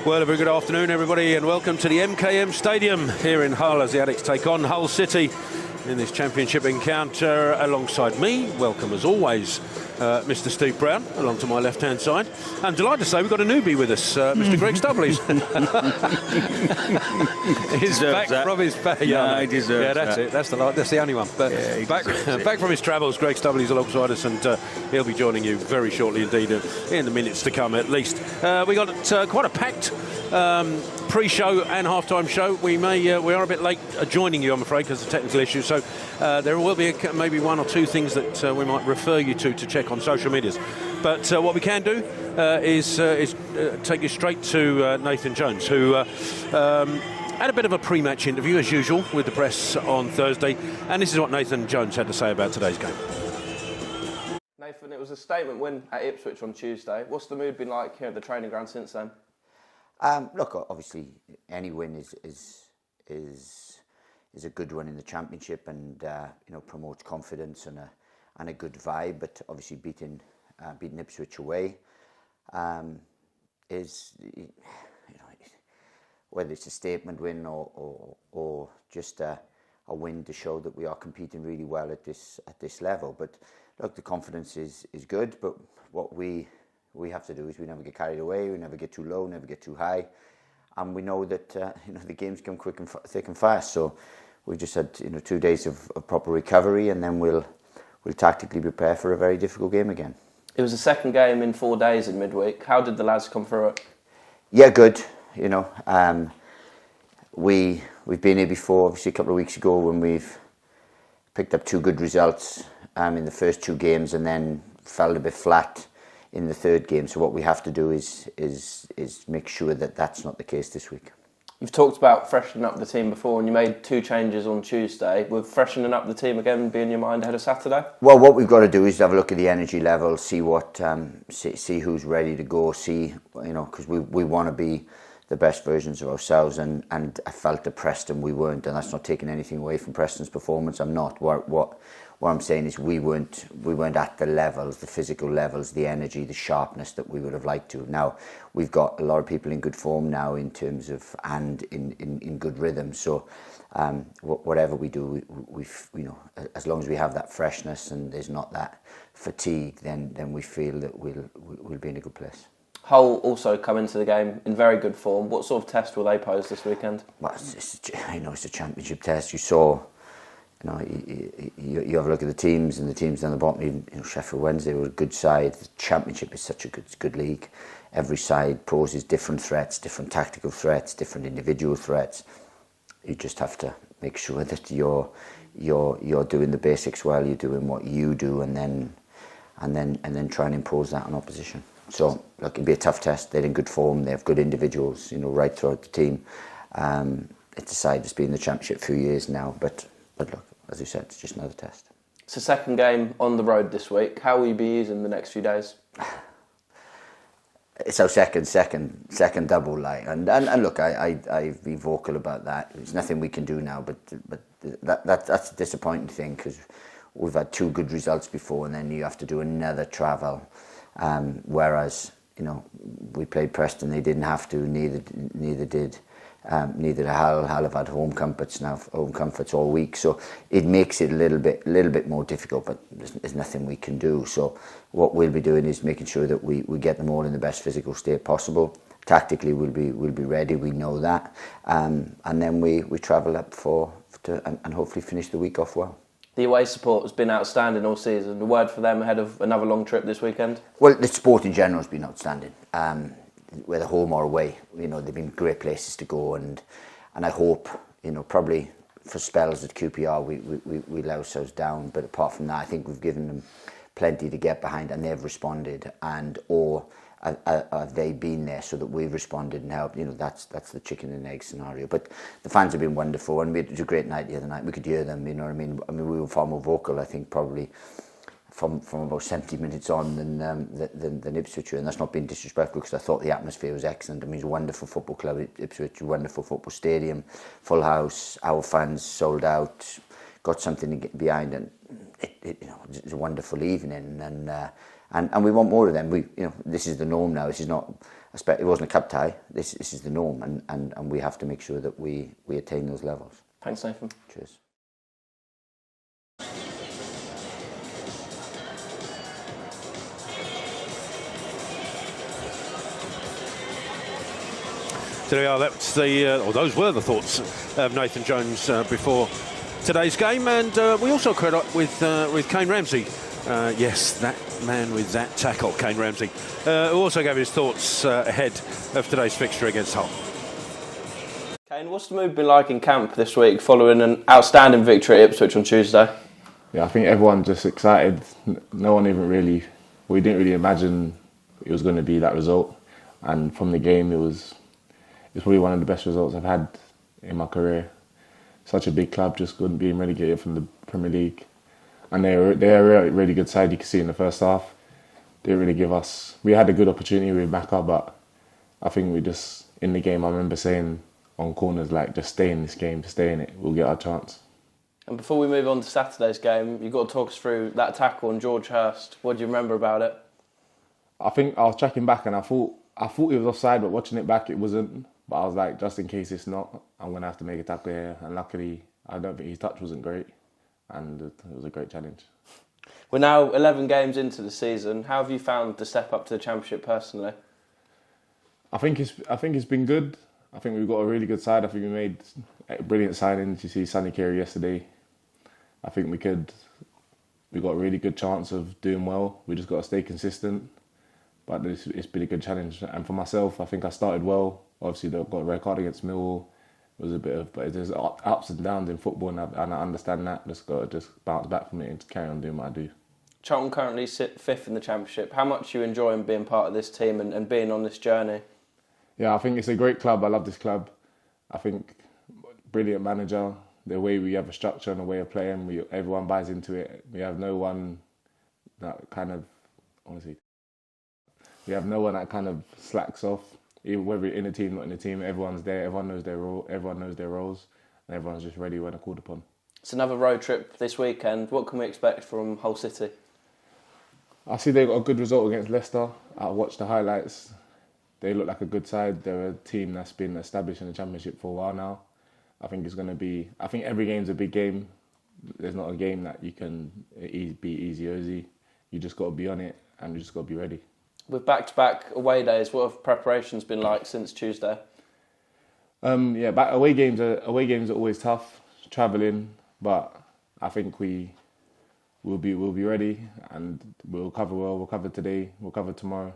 Well, a very good afternoon, everybody, and welcome to the MKM Stadium here in Hull as the Addicts take on Hull City in this championship encounter. Alongside me, welcome as always, Mr. Steve Brown, along to my left-hand side. I'm delighted to say we've got a newbie with us, Mr. Greg Stubbley's. He's back from his... I deserve Yeah, that's it. That's the only one. But yeah, back from his travels, Greg Stubbley's alongside us, and he'll be joining you very shortly indeed, in the minutes to come at least. We got quite a packed pre-show and half-time show. We are a bit late joining you, I'm afraid, because of technical issues. So there will be maybe one or two things that we might refer you to check on social medias. But what we can do is take you straight to Nathan Jones, who had a bit of a pre-match interview, as usual, with the press on Thursday. And this is what Nathan Jones had to say about today's game. Nathan, it was a statement win at Ipswich on Tuesday. What's the mood been like here at the training ground since then? Look, obviously, any win is a good one in the championship, and promotes confidence and a good vibe. But obviously, beating Ipswich away is whether it's a statement win or just a win to show that we are competing really well at this level. But look, the confidence is good. But what we have to do is we never get carried away, we never get too low, never get too high, and we know that the games come quick and thick and fast. So we've just had 2 days of proper recovery, and then we'll tactically prepare for a very difficult game again. It was the second game in 4 days in midweek. How did the lads come through it? Yeah, good. We've been here before, obviously a couple of weeks ago, when we've picked up 2 good results in the first 2 games, and then fell a bit flat in the third game. So what we have to do is make sure that that's not the case this week. You've talked about freshening up the team before, and you made 2 changes on Tuesday. Will freshening up the team again be in your mind ahead of Saturday? Well, what we've got to do is have a look at the energy level, see what, see who's ready to go, because we want to be the best versions of ourselves, and I felt at Preston we weren't, and that's not taking anything away from Preston's performance. I'm not. What I'm saying is we weren't at the levels, the physical levels, the energy, the sharpness that we would have liked to. Now we've got a lot of people in good form now in terms of and in good rhythm. So whatever we do, we've as long as we have that freshness and there's not that fatigue, then we feel that we'll be in a good place. Hull also come into the game in very good form. What sort of test will they pose this weekend? Well, it's a championship test. You saw. You have a look at the teams, and the teams down the bottom. Even Sheffield Wednesday were a good side. The Championship is such a good league. Every side poses different threats, different tactical threats, different individual threats. You just have to make sure that you're doing the basics well. You're doing what you do, and then try and impose that on opposition. So look, it'll be a tough test. They're in good form. They have good individuals, right throughout the team. It's a side that's been in the Championship a few years now, but look, as you said, it's just another test. It's a second game on the road this week. How will you be using the next few days? It's our second double, and look, I've been vocal about that. There's nothing we can do now, but that's a disappointing thing, because we've had 2 good results before, and then you have to do another travel. Whereas we played Preston, they didn't have to. Neither did. Neither Hull have had home comforts all week, so it makes it a little bit more difficult. But there's nothing we can do. So what we'll be doing is making sure that we get them all in the best physical state possible. Tactically, we'll be ready. We know that, and then we travel up and hopefully finish the week off well. The away support has been outstanding all season. The word for them ahead of another long trip this weekend? Well, the support in general has been outstanding. Whether home or away, they've been great places to go, and I hope, probably for spells at QPR we let ourselves down, but apart from that, I think we've given them plenty to get behind, and they've responded, or have they been there so that we've responded and helped. That's the chicken and egg scenario. But the fans have been wonderful, and we had a great night the other night. We could hear them, I mean, we were far more vocal, I think, probably from about 70 minutes on than Ipswich, and that's not being disrespectful, because I thought the atmosphere was excellent. I mean, it's a wonderful football club, Ipswich, a wonderful football stadium, full house, our fans sold out, got something to get behind, and it's a wonderful evening, and we want more of them. This is the norm now. This is not. It wasn't a cup tie. This is the norm, and we have to make sure that we attain those levels. Thanks, Nathan. Cheers. So there we are. That's those were the thoughts of Nathan Jones before today's game, and we also caught up with Kane Ramsey. Yes, that man with that tackle, Kane Ramsey, who also gave his thoughts ahead of today's fixture against Hull. Kane, what's the mood been like in camp this week following an outstanding victory at Ipswich on Tuesday? Yeah, I think everyone's just excited. No one we didn't really imagine it was going to be that result, and from the game it's probably one of the best results I've had in my career. Such a big club, just being relegated from the Premier League. And they're a really good side, you can see in the first half. They really give us... We had a good opportunity with Maka, but I think we just, in the game, I remember saying on corners, just stay in this game, stay in it, we'll get our chance. And before we move on to Saturday's game, you've got to talk us through that tackle on George Hurst. What do you remember about it? I think I was tracking back and I thought it was offside, but watching it back, it wasn't. But I was like, just in case it's not, I'm going to have to make a tackle here. And luckily, I don't think his touch wasn't great. And it was a great challenge. We're now 11 games into the season. How have you found the step up to the Championship personally? I think it's been good. I think we've got a really good side. I think we made brilliant signings. You see Sonny Carey yesterday. I think we got a really good chance of doing well. We just got to stay consistent. But it's been a good challenge. And for myself, I think I started well. Obviously, I got a red card against Millwall. It was but there's ups and downs in football, and I understand that. Just got to bounce back from it and carry on doing what I do. Charlton currently sit 5th in the Championship. How much are you enjoying being part of this team and being on this journey? Yeah, I think it's a great club. I love this club. I think brilliant manager. The way we have a structure and a way of playing, everyone buys into it. We have no one that kind of, honestly, slacks off. Even whether you're in a team, not in a team, everyone's there. Everyone knows their role. Everyone knows their roles, and everyone's just ready when they're called upon. It's another road trip this weekend. What can we expect from Hull City? I see they got a good result against Leicester. I watched the highlights. They look like a good side. They're a team that's been established in the Championship for a while now. I think it's going to be... I think every game's a big game. There's not a game that you can be easy. You just got to be on it, and you just got to be ready. With back-to-back away days, what have preparations been like since Tuesday? Away games are always tough, travelling, but I think we'll be ready, and we'll cover well. We'll cover today, we'll cover tomorrow,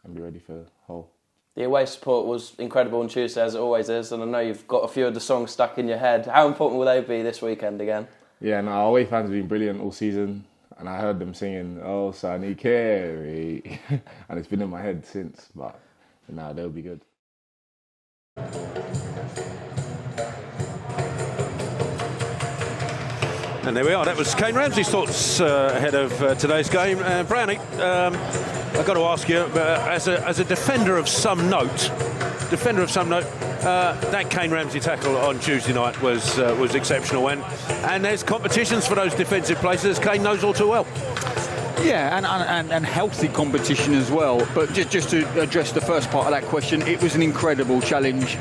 and be ready for Hull. The away support was incredible on Tuesday, as it always is, and I know you've got a few of the songs stuck in your head. How important will they be this weekend again? Yeah, no, our away fans have been brilliant all season. And I heard them singing, "Oh, Sonny Carey," and it's been in my head since. But now they'll be good. And there we are. That was Kane Ramsey's thoughts ahead of today's game. Brownie, I've got to ask you, as a defender of some note, that Kane Ramsey tackle on Tuesday night was exceptional, and there's competitions for those defensive places. Kane knows all too well. Yeah, and healthy competition as well. But just to address the first part of that question, it was an incredible challenge.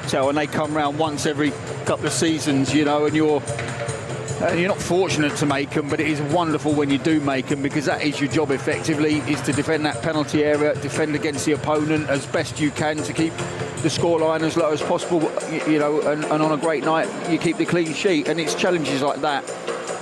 So, and they come round once every couple of seasons, and you're not fortunate to make them, but it is wonderful when you do make them, because that is your job effectively, is to defend that penalty area, defend against the opponent as best you can to keep the scoreline as low as possible, and on a great night you keep the clean sheet, and it's challenges like that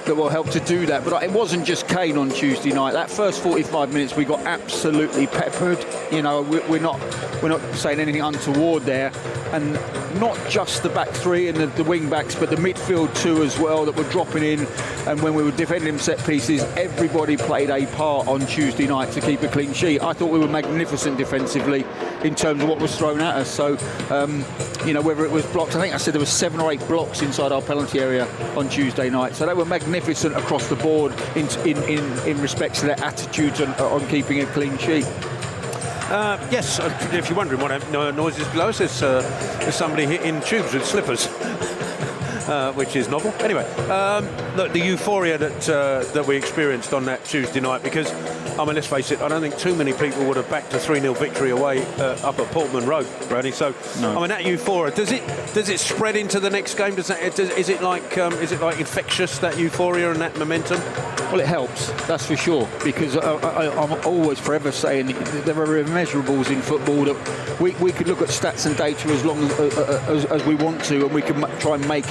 will help to do that. But it wasn't just Kane on Tuesday night. That first 45 minutes we got absolutely peppered. We're not saying anything untoward there, and not just the back three and the wing backs, but the midfield too as well, that were dropping in. And when we were defending set pieces, everybody played a part on Tuesday night to keep a clean sheet. I thought we were magnificent defensively in terms of what was thrown at us. So whether it was blocks, I think I said there was 7 or 8 blocks inside our penalty area on Tuesday night. So they were magnificent across the board in respect to their attitudes on keeping a clean sheet. Yes, if you're wondering what noises below us, there's somebody hitting tubes with slippers. which is novel. Anyway, look, the euphoria that we experienced on that Tuesday night, because, I mean, let's face it, I don't think too many people would have backed a 3-0 victory away up at Portman Road, Brady. So, no. I mean, that euphoria, does it spread into the next game? Is it like infectious, that euphoria and that momentum? Well, it helps, that's for sure, because I'm always forever saying there are immeasurables in football that we could look at stats and data as long as we want to, and we can try and make,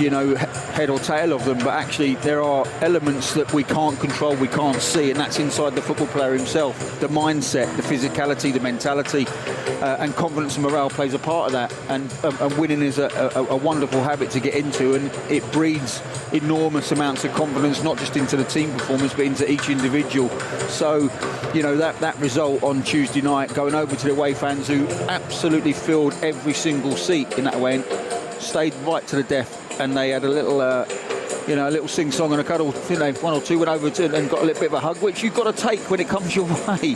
head or tail of them, but actually there are elements that we can't control, we can't see, and that's inside the football player himself. The mindset, the physicality, the mentality, and confidence and morale plays a part of that, and winning is a wonderful habit to get into, and it breeds enormous amounts of confidence, not just into the team performance but into each individual. So that result on Tuesday night, going over to the away fans who absolutely filled every single seat in that away end, stayed right to the death, and they had a little a little sing-song and a cuddle. I think one or two went over and got a little bit of a hug, which you've got to take when it comes your way,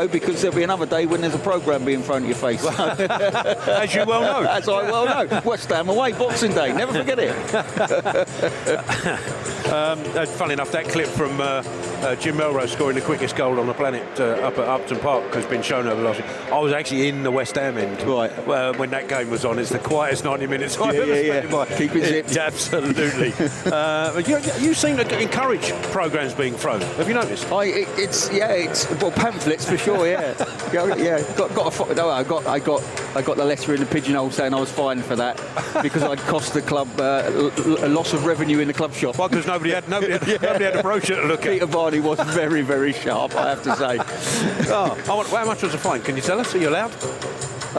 because there'll be another day when there's a programme being thrown at your face. As you well know. As I well know. West Ham away, Boxing Day, never forget it. Funny enough, that clip from Jim Melrose scoring the quickest goal on the planet up at Upton Park has been shown over the last week. I was actually in the West Ham end when that game was on. It's the quietest 90 minutes I've ever spent in my life. Keep it zipped. Absolutely. You seem to encourage programmes being thrown. Have you noticed? It's pamphlets for sure. Yeah. I got the letter in the pigeonhole saying I was fined for that because I'd cost the club a loss of revenue in the club shop. Well, because nobody had a brochure to look at. Peter Barney was very, very sharp, I have to say. How much was the fine? Can you tell us? Are you allowed?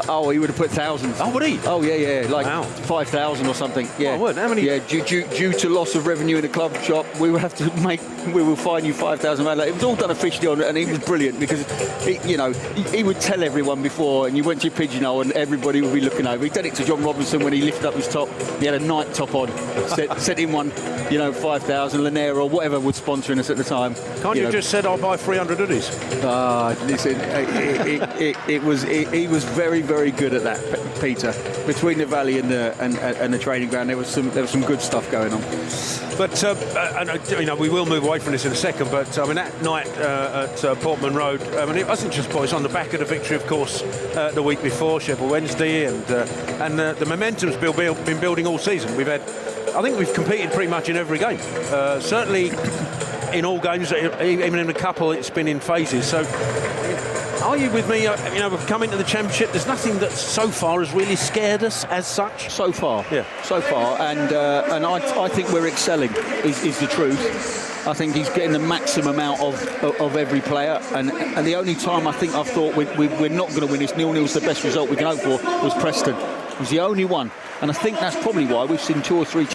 Oh, he would have put thousands. Oh, would he? Oh, yeah, like wow. 5,000 or something. Yeah. Oh, how many? Yeah, due to loss of revenue in the club shop, we will fine you 5,000. It was all done officially and he was brilliant because he would tell everyone before, and you went to your pigeonhole and everybody would be looking over. He did it to John Robinson when he lifted up his top. He had a night top on. Sent him one, 5,000. Lanier or whatever was sponsoring us at the time. Can't you just said I'll buy 300 hoodies? Listen, he was very, very good at that, Peter. Between the Valley and the training ground, there was some good stuff going on. But we will move away from this in a second. But that night at Portman Road, it wasn't just boys on the back of the victory, of course, the week before Sheffield Wednesday, and the momentum's been building all season. I think we've competed pretty much in every game. Certainly in all games, even in a couple, it's been in phases. So. Are you with me? We've come into the Championship. There's nothing that so far has really scared us as such. So far, yeah. So far, and I think we're excelling. Is the truth. I think he's getting the maximum out of every player, and the only time I think I've thought we're not going to win this 0-0's the best result we can hope for was Preston. It was the only one, and I think that's probably why we've seen 2 or 3.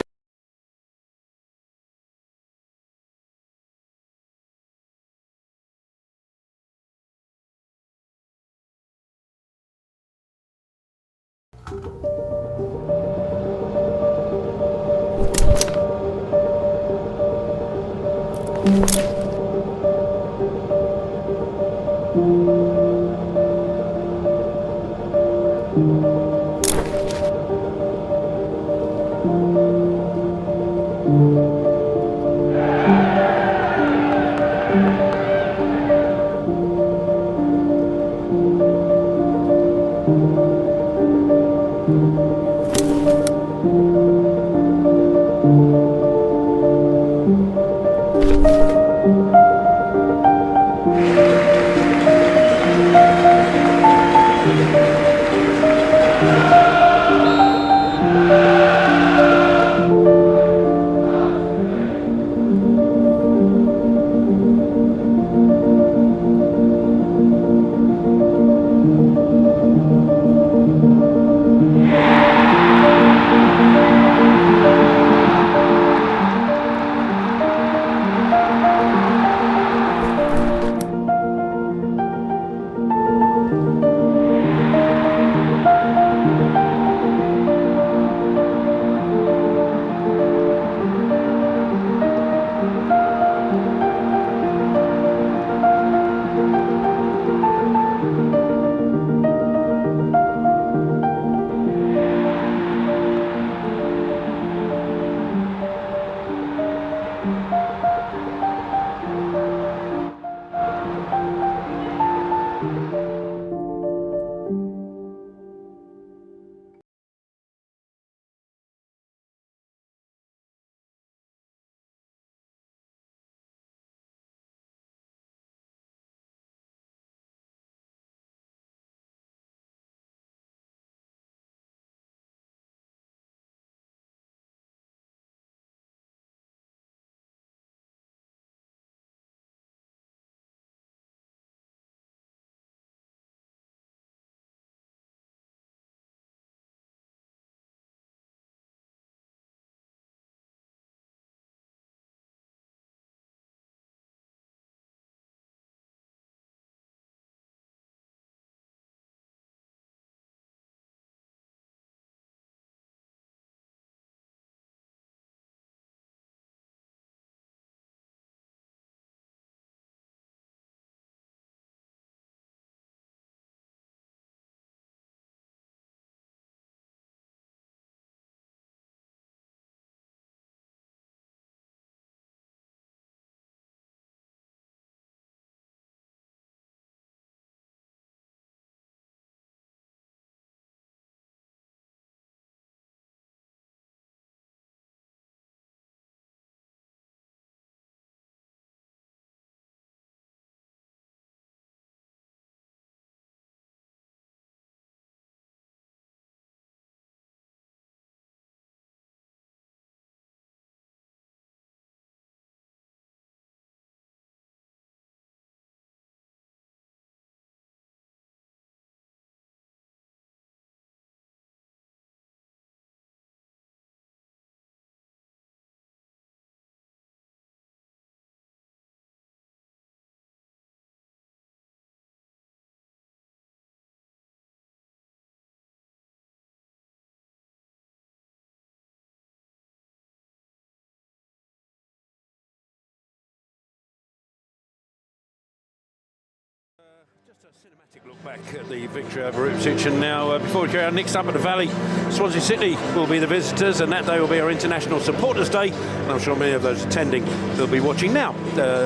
Cinematic look back at the victory over Ipswich, and now before we carry on, next up at the Valley, Swansea City will be the visitors, and that day will be our International Supporters Day, and I'm sure many of those attending will be watching now.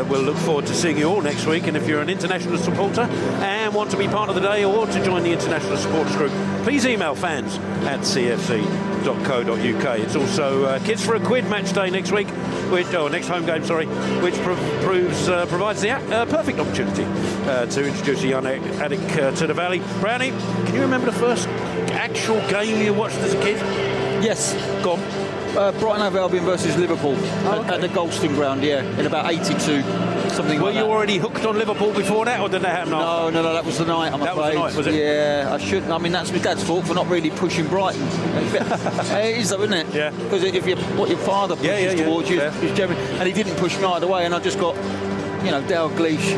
We'll look forward to seeing you all next week, and if you're an international supporter and want to be part of the day or to join the International Supporters Group, please email fans@cfc.co.uk. It's also Kids for a Quid match day next week, next home game, which provides the perfect opportunity to introduce a young addict to the Valley. Brownie, can you remember the first actual game you watched as a kid? Yes. Go on. Brighton Hove Albion versus Liverpool at the Golston Ground, in about 82, something Were like that. you already hooked on Liverpool before that, or did that happen after? No, that was the night, I'm afraid. That was the night, was it? Yeah, I shouldn't. I mean, that's my dad's fault for not really pushing Brighton. It is, though, isn't it? Yeah. Because if what your father pushes towards you is generally, and he didn't push me either way, and I just got, Dalglish.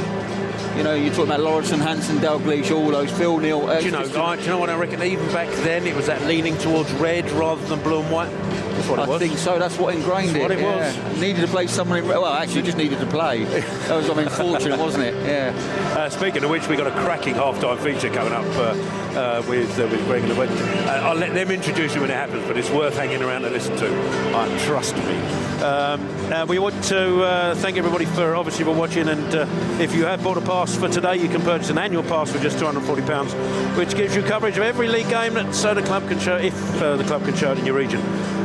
You're talking about Lawrence and Hansen, Dalglish, all those, Phil Neal. Do you know what I reckon? Even back then, it was that leaning towards red rather than blue and white. That's what it was. I think so. That's what ingrained That's what it was. Needed to play someone in. Well, actually, just needed to play. That was, fortunate, wasn't it? Yeah. Speaking of which, we got a cracking half-time feature coming up with Greg and the Wed. I'll let them introduce you when it happens, but it's worth hanging around to listen to. Trust me. We want to thank everybody for watching, and if you have bought a pass for today, you can purchase an annual pass for just £240, which gives you coverage of every league game that the club can show, if the club can show it in your region.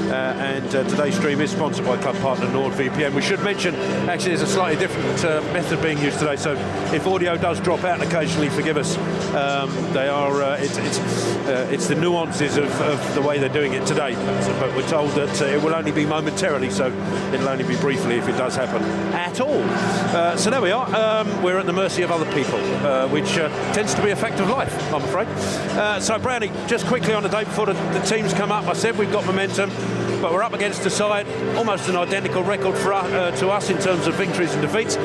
And today's stream is sponsored by club partner NordVPN. We should mention, actually, there's a slightly different method being used today, so if audio does drop out occasionally, forgive us. It's the nuances of the way they're doing it today, but we're told that it will only be momentarily, so it'll only be briefly if it does happen at all. So there we are. We're at the mercy of other people, which tends to be a fact of life, I'm afraid. So Brownie, just quickly on the day before the teams come up, I said we've got momentum, but we're up against a side almost an identical record to us in terms of victories and defeats.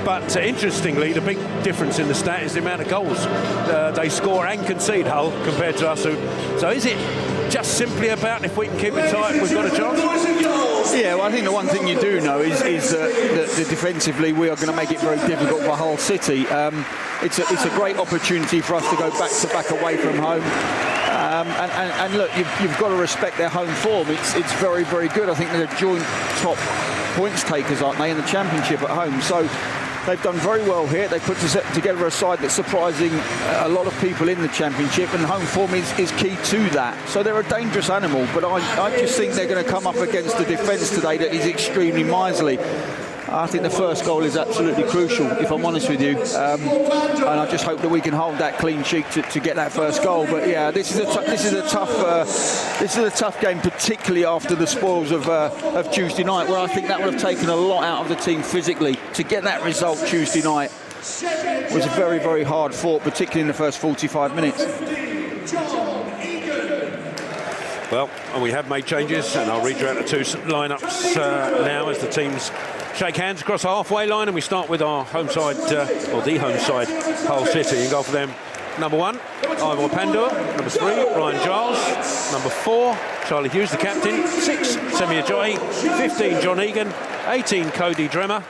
But interestingly, the big difference in the stat is the amount of goals they score and concede, Hull, compared to us. So is it just simply about if we can keep it tight, we've got a chance? Yeah, well, I think the one thing you do know is that defensively we are going to make it very difficult for Hull City. It's a great opportunity for us to go back to back away from home. And look, you've got to respect their home form. It's very, very good. I think they're joint top points takers, aren't they, in the Championship at home? So they've done very well here. They put together a side that's surprising a lot of people in the Championship, and home form is key to that. So they're a dangerous animal, but I just think they're going to come up against a defence today that is extremely miserly. I think the first goal is absolutely crucial, if I'm honest with you, and I just hope that we can hold that clean sheet to get that first goal. But yeah, this is a tough game, particularly after the spoils of Tuesday night, where I think that would have taken a lot out of the team physically. To get that result Tuesday night was very, very hard fought, particularly in the first 45 minutes. Well, and we have made changes, and I'll read you out the two lineups now as the teams shake hands across the halfway line, and we start with our home side, or the home side, Hull City. In goal for them, number 1, Ivor Pandur. Number 3, Ryan Giles. Number 4, Charlie Hughes, the captain. 6, Semi Ajayi. 15, John Egan. 18, Cody Dremer.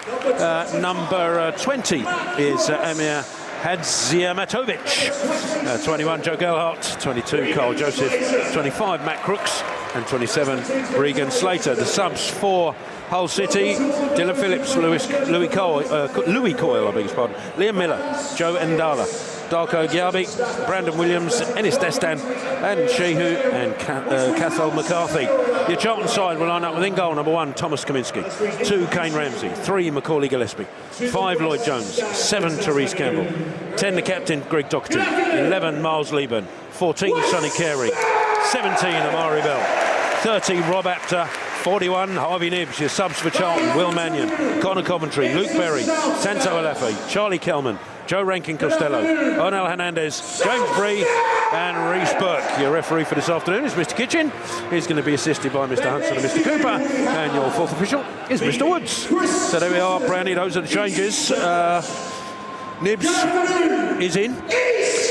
Number 20 is Amir Hadziamatovic. 21, Joe Gelhardt. 22, Carl Joseph. 25, Matt Crooks. And 27, Regan Slater. The subs for Hull City: Dylan Phillips, Louis Coyle, I beg his pardon, Liam Miller, Joe Ndala, Darko Gyabi, Brandon Williams, Ennis Destan, and Shehu and Cathal McCarthy. Your Charlton side will line up with in goal number 1, Thomas Kaminsky, 2, Kane Ramsey, 3, Macaulay Gillespie, 5, Lloyd Jones, 7, Therese Campbell, 10, the captain, Greg Docherty, 11, Miles Lieben, 14, Sonny Carey, 17, Amari Bell, 30, Rob Apter, 41, Harvey Nibbs. Your subs for Charlton: Will Mannion, Connor Coventry, Luke Berry, Santo Alafe, Charlie Kelman, Joe Rankin Costello, Onel Hernandez, James Bree, and Reece Burke. Your referee for this afternoon is Mr. Kitchen. He's going to be assisted by Mr. Hudson and Mr. Cooper. And your fourth official is Mr. Woods. So there we are, Brownie. Those are the changes. Nibbs is in.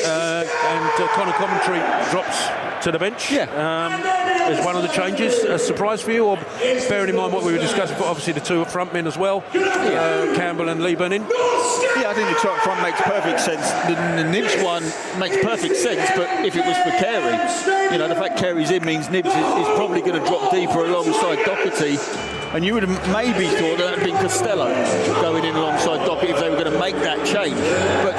and Conor Coventry drops to the bench. Is one of the changes a surprise for you, or bearing in mind what we were discussing, but obviously the two front men as well, Campbell and Leeburn in? Yeah, I think the top front makes perfect sense. The Nibs one makes perfect sense, but if it was for Carey, the fact Carey's in means Nibs is probably going to drop deeper alongside Doherty. And you would have maybe thought that it had been Costello going in alongside Doherty if they were going to make that change. But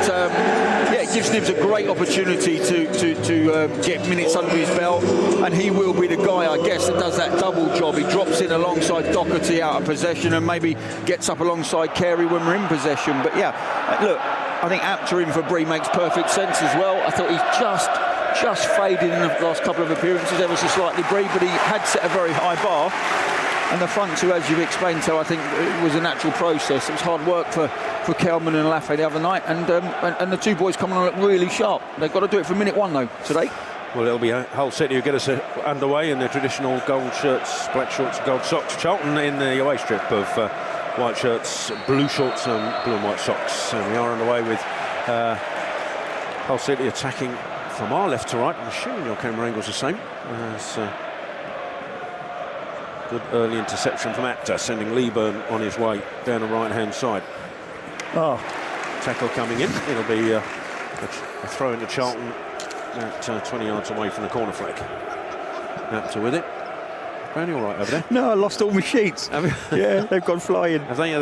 it gives Nibs a great opportunity to get minutes under his belt, and he will be the guy, I guess, that does that double job. He drops in alongside Doherty out of possession and maybe gets up alongside Carey when we're in possession. But look, I think Apter in for Bree makes perfect sense as well. I thought he's just faded in the last couple of appearances ever so slightly, Bree, but he had set a very high bar. And the front two, as you've explained, so I think it was a natural process. It was hard work for Kelman and Lafay the other night, and the two boys coming on look really sharp. They've got to do it for minute one, though, today. Well, it'll be Hull City who get us underway in their traditional gold shirts, black shorts and gold socks. Charlton in the away strip of white shirts, blue shorts and blue and white socks. And we are underway with Hull City attacking from our left to right. I'm assuming your camera angle's the same. Good early interception from Apter, sending Leeburn on his way down the right-hand side. Tackle coming in. It'll be a throw into Charlton at 20 yards away from the corner flag. Apter with it. Brownie all right over there? No, I lost all my sheets. Yeah, they've gone flying. Have they?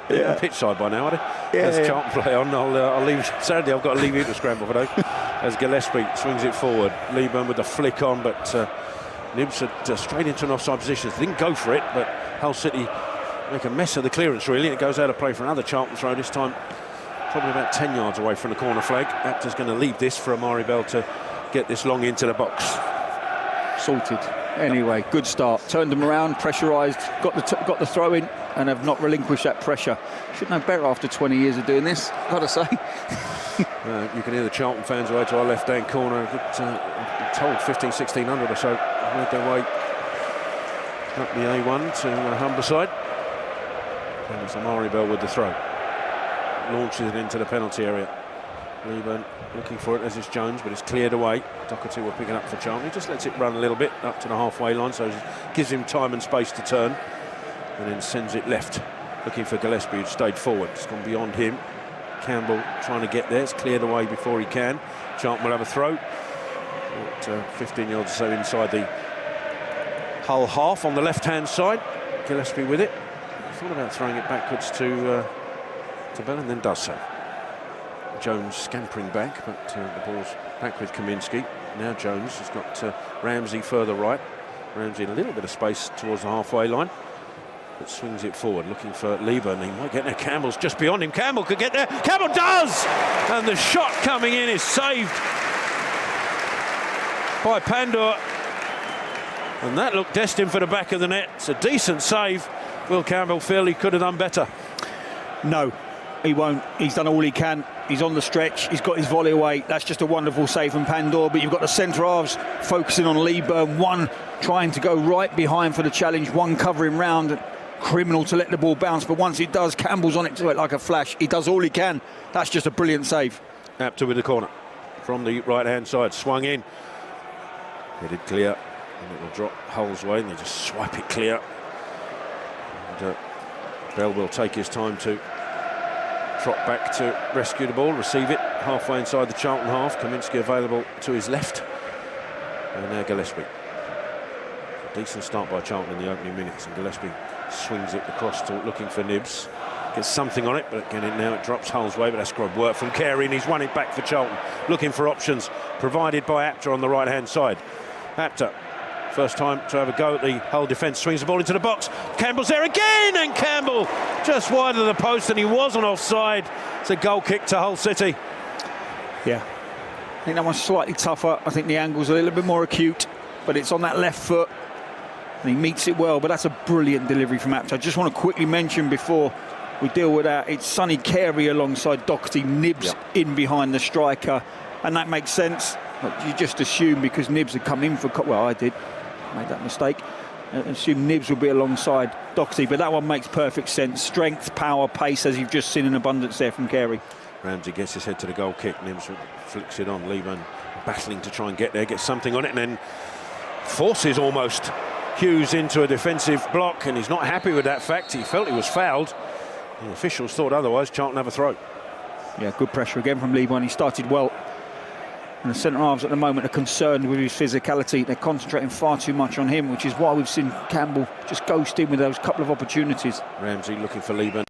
They're pitch side by now, are they? Yeah. As Charlton play on, I'll leave. Sadly, I've got to leave you to scramble for those. As Gillespie swings it forward. Leeburn with the flick on, but Nibs had straight into an offside position. They didn't go for it, but Hull City make a mess of the clearance, really. It goes out of play for another Charlton throw, this time probably about 10 yards away from the corner flag. Apter's going to leave this for Amari Bell to get this long into the box. Sorted. Anyway, good start. Turned them around, pressurised, got the throw in, and have not relinquished that pressure. Should know better after 20 years of doing this, got to say. You can hear the Charlton fans away to our left-hand corner. I'm told 1,500-1,600 or so made their way up the A1 to Humberside. And it's Amari Bell with the throw. Launches it into the penalty area. Leeburn looking for it as it's Jones, but it's cleared away. Doherty will pick it up for Charlton. He just lets it run a little bit up to the halfway line, so it gives him time and space to turn, and then sends it left, looking for Gillespie, who stayed forward. It's gone beyond him. Campbell trying to get there. It's cleared away before he can. Charlton will have a throw. 15 yards or so inside the Hull half on the left-hand side. Gillespie with it. Thought about throwing it backwards to Bell, and then does so. Jones scampering back, but the ball's back with Kaminsky. Now Jones has got Ramsey further right. Ramsey in a little bit of space towards the halfway line, but swings it forward, looking for Leeburn. He might get there. Campbell's just beyond him. Campbell could get there. Campbell does! And the shot coming in is saved by Pandor. And that looked destined for the back of the net. It's a decent save. Will Campbell feel he could have done better? No, he won't. He's done all he can. He's on the stretch. He's got his volley away. That's just a wonderful save from Pandor. But you've got the centre halves focusing on Leeburn. One trying to go right behind for the challenge. One covering round. Criminal to let the ball bounce. But once it does, Campbell's on it to it like a flash. He does all he can. That's just a brilliant save. Apter with the corner from the right-hand side. Swung in. Headed clear. And it will drop Hull's way. And they just swipe it clear. And Bell will take his time to trot back to rescue the ball, receive it halfway inside the Charlton half. Kaminsky available to his left, and now Gillespie. A decent start by Charlton in the opening minutes, and Gillespie swings it across to looking for Nibs. Gets something on it, but again now it drops Hull's way, but that's good work from Carey, and he's won it back for Charlton, looking for options provided by Apter on the right hand side. Apter, first time to have a go at the Hull defence, swings the ball into the box. Campbell's there again, and Campbell just wide of the post, and he wasn't offside. It's a goal kick to Hull City. Yeah, I think that one's slightly tougher. I think the angle's a little bit more acute, but it's on that left foot, and he meets it well. But that's a brilliant delivery from Apter. I just want to quickly mention before we deal with that, it's Sonny Carey alongside Doherty, Nibs in behind the striker, and that makes sense. But you just assume because Nibs had come in for, well, I did. Made that mistake. Assume Nibs will be alongside Doherty, but that one makes perfect sense. Strength, power, pace, as you've just seen in abundance there from Carey. Ramsey gets his head to the goal kick. Nims flicks it on. Liban battling to try and get there, get something on it, and then forces almost Hughes into a defensive block, and he's not happy with that fact. He felt he was fouled. The officials thought otherwise. Charlton have a throw. Yeah, good pressure again from Liban. He started well. And the centre halves at the moment are concerned with his physicality. They're concentrating far too much on him, which is why we've seen Campbell just ghost in with those couple of opportunities. Ramsey looking for Liban.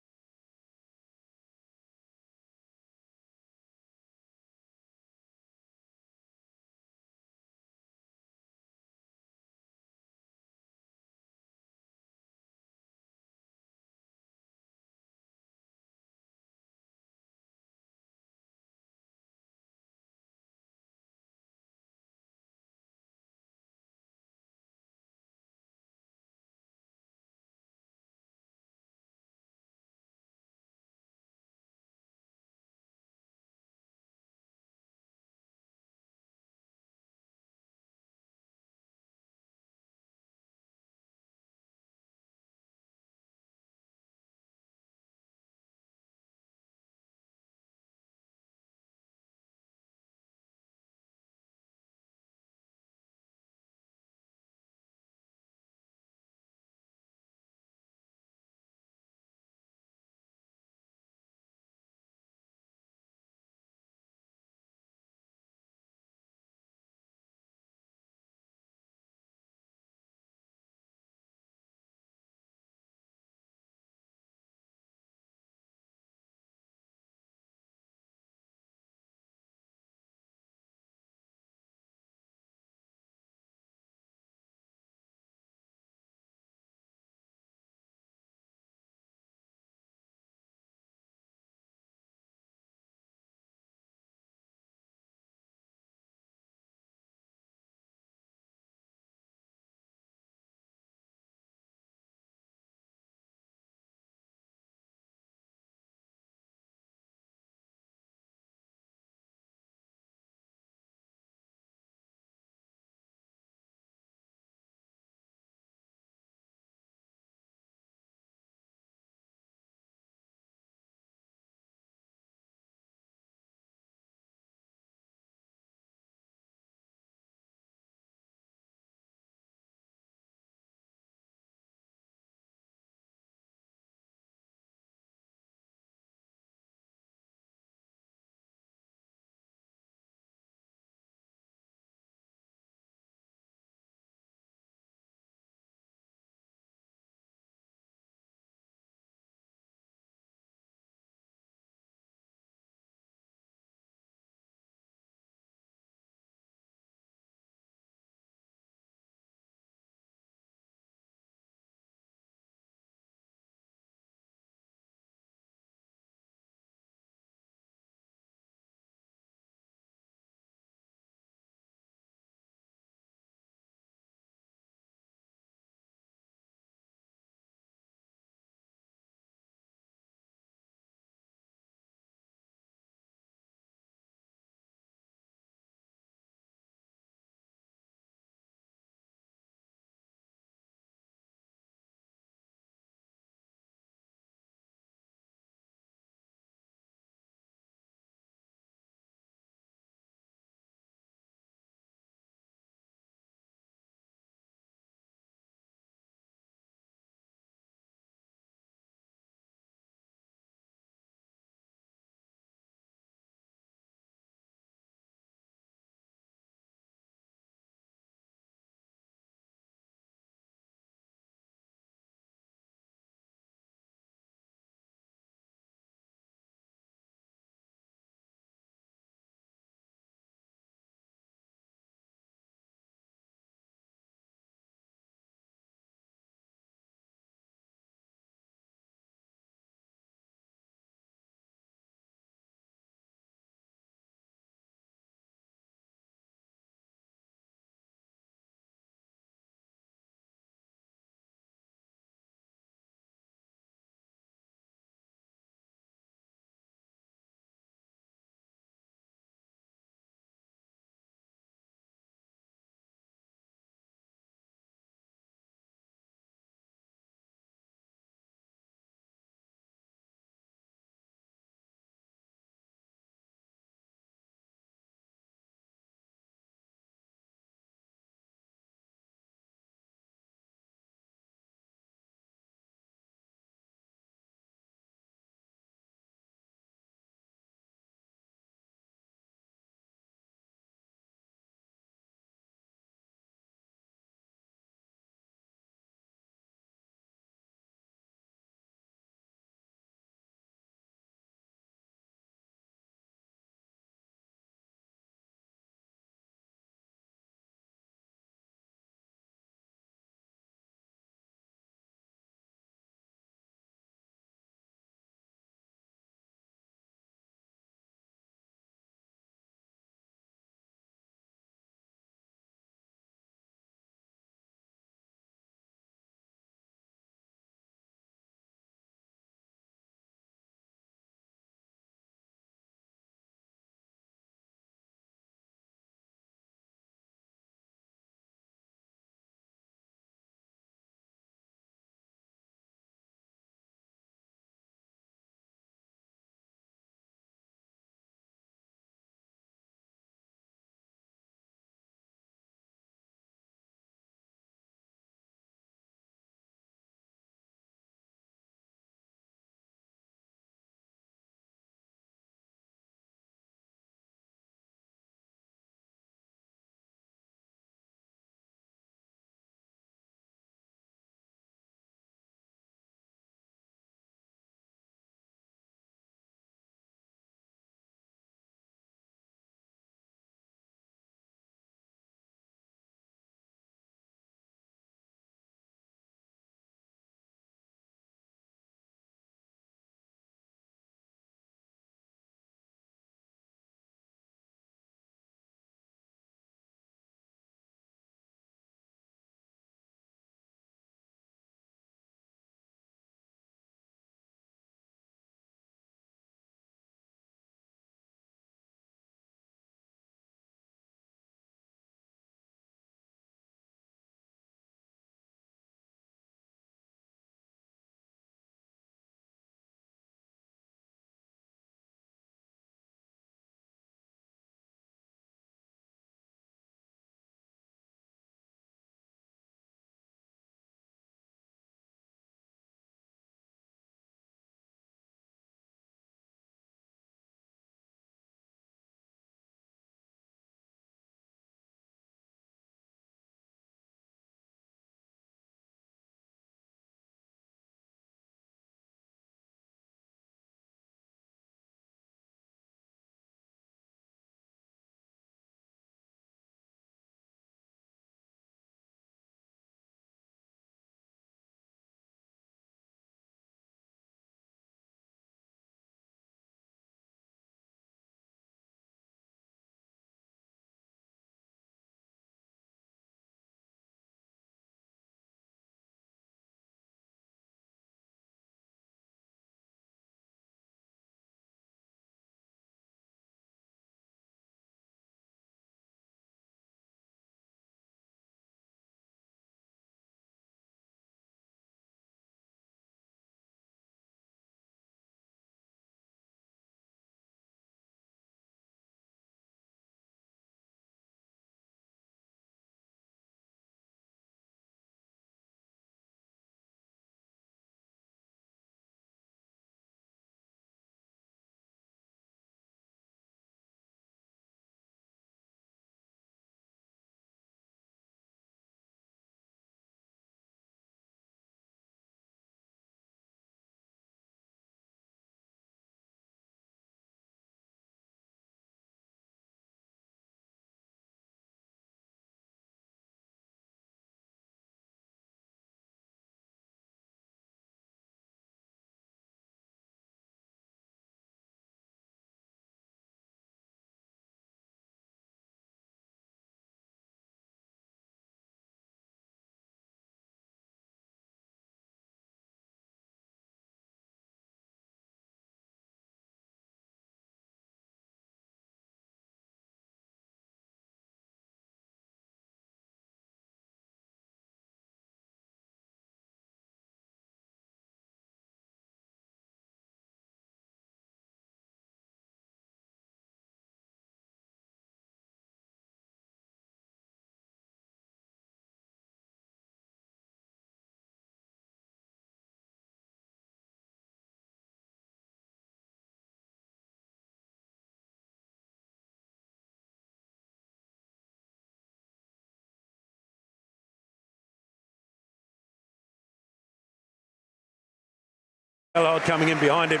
Bellard coming in behind him.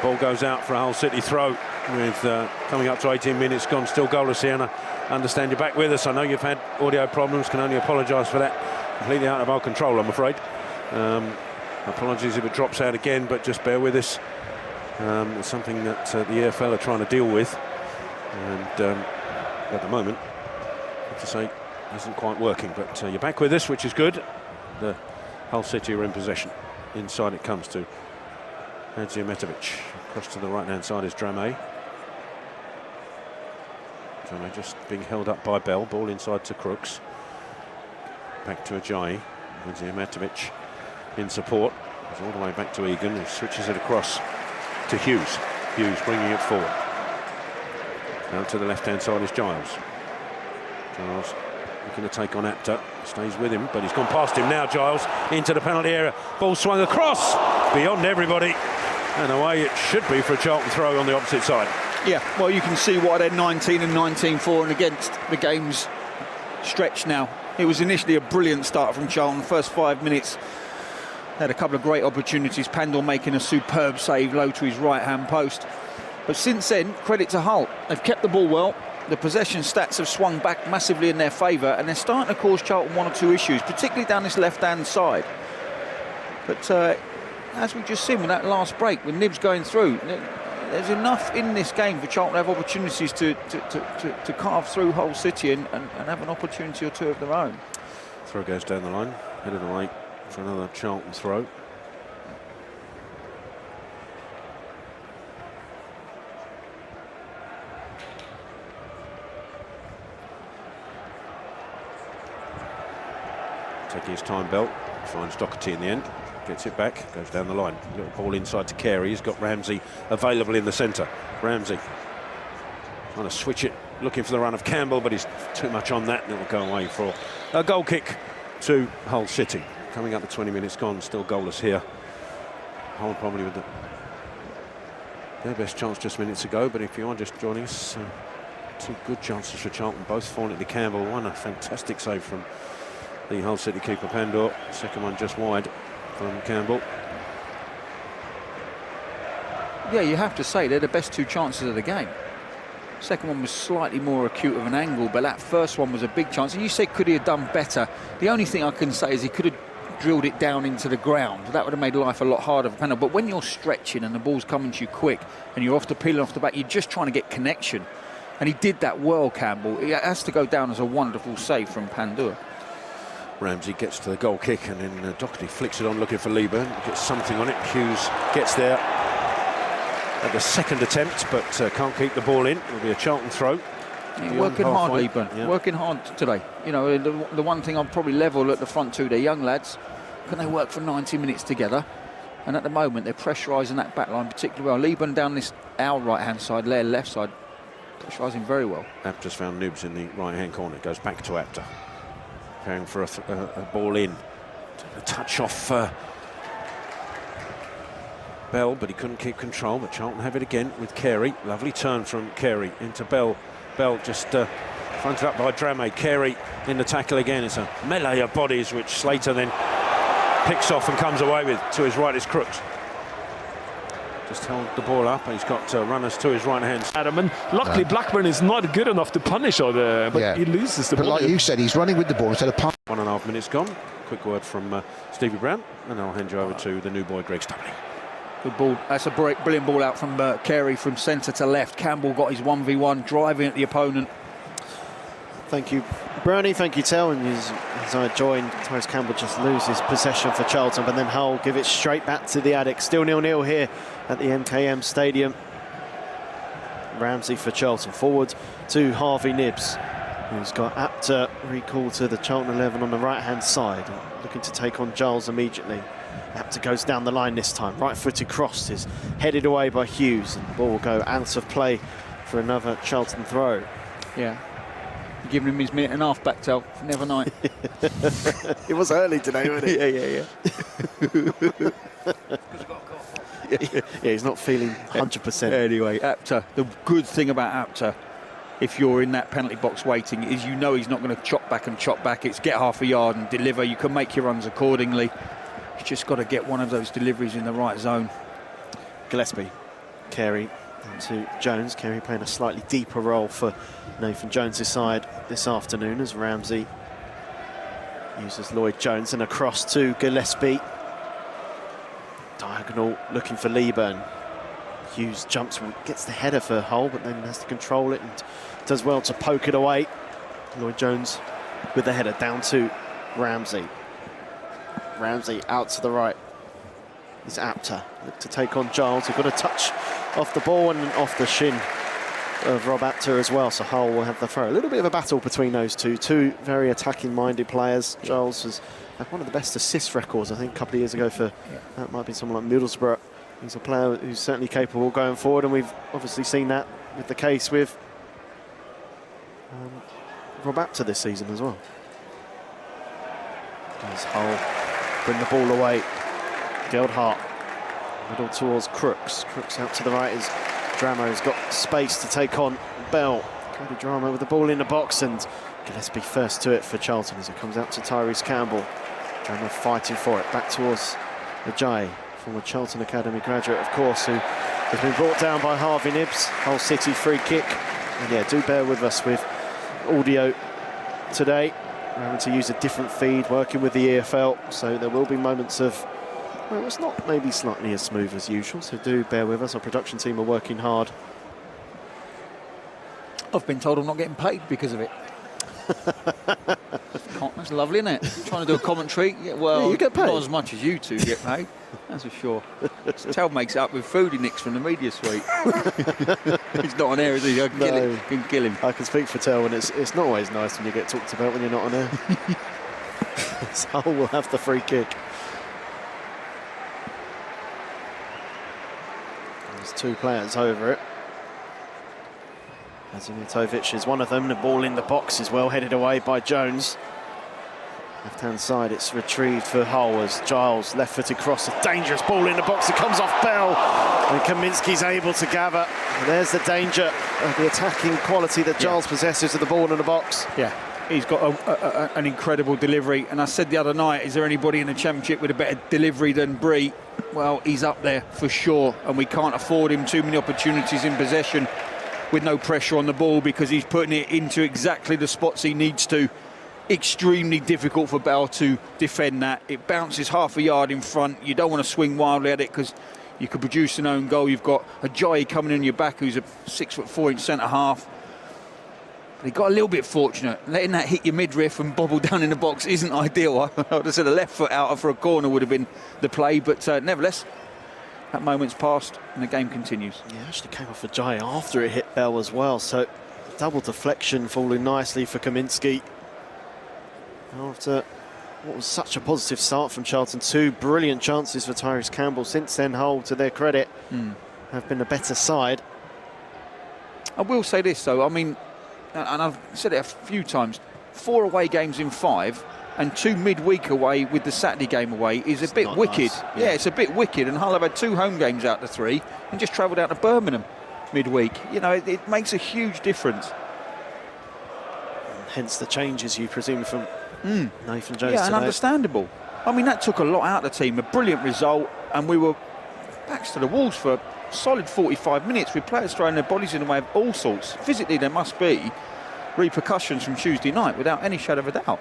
Ball goes out for a Hull City throw with coming up to 18 minutes gone, still goalless here, and I understand you're back with us. I know you've had audio problems, can only apologise for that. Completely out of our control, I'm afraid. Apologies if it drops out again, but just bear with us. It's something that the EFL are trying to deal with, and at the moment, I have to say, isn't quite working. But you're back with us, which is good. The Hull City are in possession. Inside it comes to Hadziemetovic. Across to the right-hand side is Dramé. Dramé just being held up by Bell. Ball inside to Crooks. Back to Ajayi. Hadziemetovic in support. Goes all the way back to Egan, who switches it across to Hughes. Hughes bringing it forward. Now to the left-hand side is Giles. Giles looking to take on Apter. Stays with him, but he's gone past him now, Giles, into the penalty area. Ball swung across, beyond everybody. And away it should be for a Charlton throw on the opposite side. Yeah, well, you can see why they're 19 and 19 for and against the game's stretch now. It was initially a brilliant start from Charlton. The first 5 minutes, had a couple of great opportunities. Pandor making a superb save low to his right-hand post. But since then, credit to Hull. They've kept the ball well. The possession stats have swung back massively in their favour, and they're starting to cause Charlton one or two issues, particularly down this left-hand side. But as we've just seen with that last break, with Nibs going through, there's enough in this game for Charlton to have opportunities to carve through Hull City and have an opportunity or two of their own. Throw goes down the line, headed away for another Charlton throw. Taking his time, Bell finds Doherty in the end, gets it back, goes down the line. Little ball inside to Carey. He's got Ramsey available in the centre. Ramsey trying to switch it, looking for the run of Campbell, but he's too much on that, and it will go away for a goal kick to Hull City. Coming up to 20 minutes gone, still goalless here. Hull probably with their best chance just minutes ago, but if you are just joining us, two good chances for Charlton, both falling to Campbell. One a fantastic save from the Hull City keeper Pandor, second one just wide from Campbell. Yeah, you have to say they're the best two chances of the game. Second one was slightly more acute of an angle, but that first one was a big chance. And you say, could he have done better? The only thing I can say is he could have drilled it down into the ground. That would have made life a lot harder for Pandor. But when you're stretching and the ball's coming to you quick and you're peeling off the back, you're just trying to get connection. And he did that well, Campbell. It has to go down as a wonderful save from Pandor. Ramsey gets to the goal kick, and then Doherty flicks it on looking for Lieber, gets something on it. Hughes gets there at the second attempt, but can't keep the ball in. It'll be a Charlton throw. Working hard, Lieber. Yeah. Working hard today. You know, the one thing I'd probably level at the front two, they're young lads. Can they work for 90 minutes together? And at the moment, they're pressurising that back line particularly well. Lieber down our right-hand side, their left side, pressurising very well. Apter's found Nibs in the right-hand corner. It goes back to Apter. Preparing for a ball in. A touch off Bell, but he couldn't keep control. But Charlton have it again with Carey. Lovely turn from Carey into Bell. Bell just fronted up by Dramé. Carey in the tackle again. It's a melee of bodies, which Slater then picks off and comes away with. To his right is Crooks. Just held the ball up, and he's got runners to his right hand. Adam, and luckily Blackburn is not good enough to punish but he loses the ball. But like you said, he's running with the ball instead of punting. 1.5 minutes gone. Quick word from Stevie Brown, and I'll hand you over to the new boy, Greg Stubley. Good ball. That's a brilliant ball out from Carey from centre to left. Campbell got his 1v1, driving at the opponent. Thank you, Brownie. Thank you, Tel. And as I joined, Tyrese Campbell just loses possession for Charlton, but then Hull give it straight back to the Addicts. Still 0-0 here at the MKM Stadium. Ramsey for Charlton, forward to Harvey Nibs, who's got Apter recalled to the Charlton 11 on the right-hand side, looking to take on Giles immediately. Apter goes down the line this time. Right-footed cross is headed away by Hughes, and the ball will go out of play for another Charlton throw. Yeah. You're giving him his minute and a half back, Tel. Never night. It was early today, wasn't it? Yeah. Yeah, he's not feeling 100%. Anyway, Apter, the good thing about Apter, if you're in that penalty box waiting, is you know he's not going to chop back. It's get half a yard and deliver. You can make your runs accordingly. He's just got to get one of those deliveries in the right zone. Gillespie, Carey into Jones. Carey playing a slightly deeper role for Nathan Jones' side this afternoon as Ramsey uses Lloyd Jones, and across to Gillespie. Diagonal looking for Leeburn. Hughes jumps, gets the header for Hull, but then has to control it and does well to poke it away. Lloyd Jones with the header down to Ramsey. Ramsey out to the right. It's Apter. Look to take on Giles, who got a touch off the ball and off the shin of Rob Apter as well, so Hull will have the throw. A little bit of a battle between those two very attacking-minded players. Giles has had one of the best assist records, I think, a couple of years ago for, that might be someone like Middlesbrough. He's a player who's certainly capable going forward, and we've obviously seen that with the case with Rob Apter this season as well. As Hull bring the ball away. Geldhart, middle towards Crooks. Crooks out to the right as Dramo's got space to take on Bell. Cody Dramo with the ball in the box, and Gillespie first to it for Charlton as it comes out to Tyrese Campbell. Dramo fighting for it, back towards Ajayi, former Charlton Academy graduate, of course, who has been brought down by Harvey Nibbs. Hull City free kick. And yeah, do bear with us with audio today. We're having to use a different feed, working with the EFL, so there will be moments of, well, it's not maybe slightly as smooth as usual, so do bear with us. Our production team are working hard. I've been told I'm not getting paid because of it. That's lovely, isn't it? Trying to do a commentary. Yeah, well, yeah, you get paid. Not as much as you two get paid, that's for sure. Tel makes it up with food he nicks from the media suite. He's not on air, is he? I can kill him. I can speak for Tel, and it's not always nice when you get talked about when you're not on air. So we'll have the free kick. There's two players over it. Azimitovic is one of them. The ball in the box is well headed away by Jones. Left-hand side, it's retrieved for Hull as Giles, left-footed cross, a dangerous ball in the box. It comes off Bell, and Kaminsky's able to gather. And there's the danger of the attacking quality that Giles possesses of the ball in the box. Yeah, he's got an incredible delivery. And I said the other night, is there anybody in the Championship with a better delivery than Bree? Well, he's up there for sure, and we can't afford him too many opportunities in possession with no pressure on the ball, because he's putting it into exactly the spots he needs to. Extremely difficult for Bell to defend that. It bounces half a yard in front. You don't want to swing wildly at it because you could produce an own goal. You've got Ajayi coming in your back, who's a 6'4" centre half. But he got a little bit fortunate. Letting that hit your midriff and bobble down in the box isn't ideal. I would have said a left foot out for a corner would have been the play, but nevertheless, that moment's passed and the game continues. Yeah, actually came off Ajayi after it hit Bell as well, so double deflection falling nicely for Kaminsky. After what was such a positive start from Charlton, two brilliant chances for Tyrese Campbell. Since then, Hull, to their credit, have been a better side. I will say this, though, I mean, and I've said it a few times, 4 away games in 5 and 2 midweek away with the Saturday game away is a bit wicked. Nice. Yeah, it's a bit wicked, and Hull have had 2 home games out of 3 and just travelled out to Birmingham midweek. You know, it makes a huge difference. And hence the changes, you presume, from Nathan Jones. Yeah, and understandable. I mean, that took a lot out of the team. A brilliant result, and we were backs to the walls for a solid 45 minutes with players throwing their bodies in the way of all sorts. Physically, there must be repercussions from Tuesday night, without any shadow of a doubt.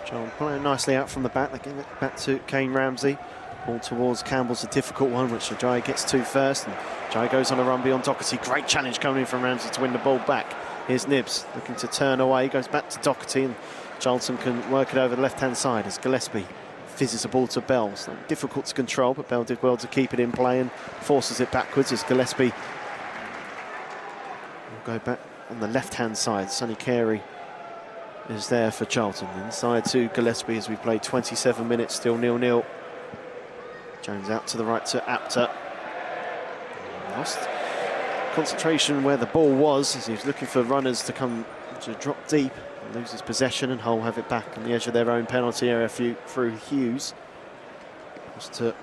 John playing nicely out from the back. They give it back to Kane Ramsey. Ball towards Campbell's a difficult one, which Ajayi gets to first. And Ajayi goes on a run beyond Doherty. Great challenge coming in from Ramsey to win the ball back. Here's Nibbs looking to turn away. Goes back to Doherty, and Charlton can work it over the left-hand side as Gillespie fizzes the ball to Bell. It's difficult to control, but Bell did well to keep it in play and forces it backwards as Gillespie will go back on the left-hand side. Sonny Carey is there for Charlton. Inside to Gillespie as we play 27 minutes, still 0-0. Jones out to the right to Apter. Lost concentration where the ball was as he was looking for runners to come to drop deep. Loses possession, and Hull have it back on the edge of their own penalty area through Hughes. Just to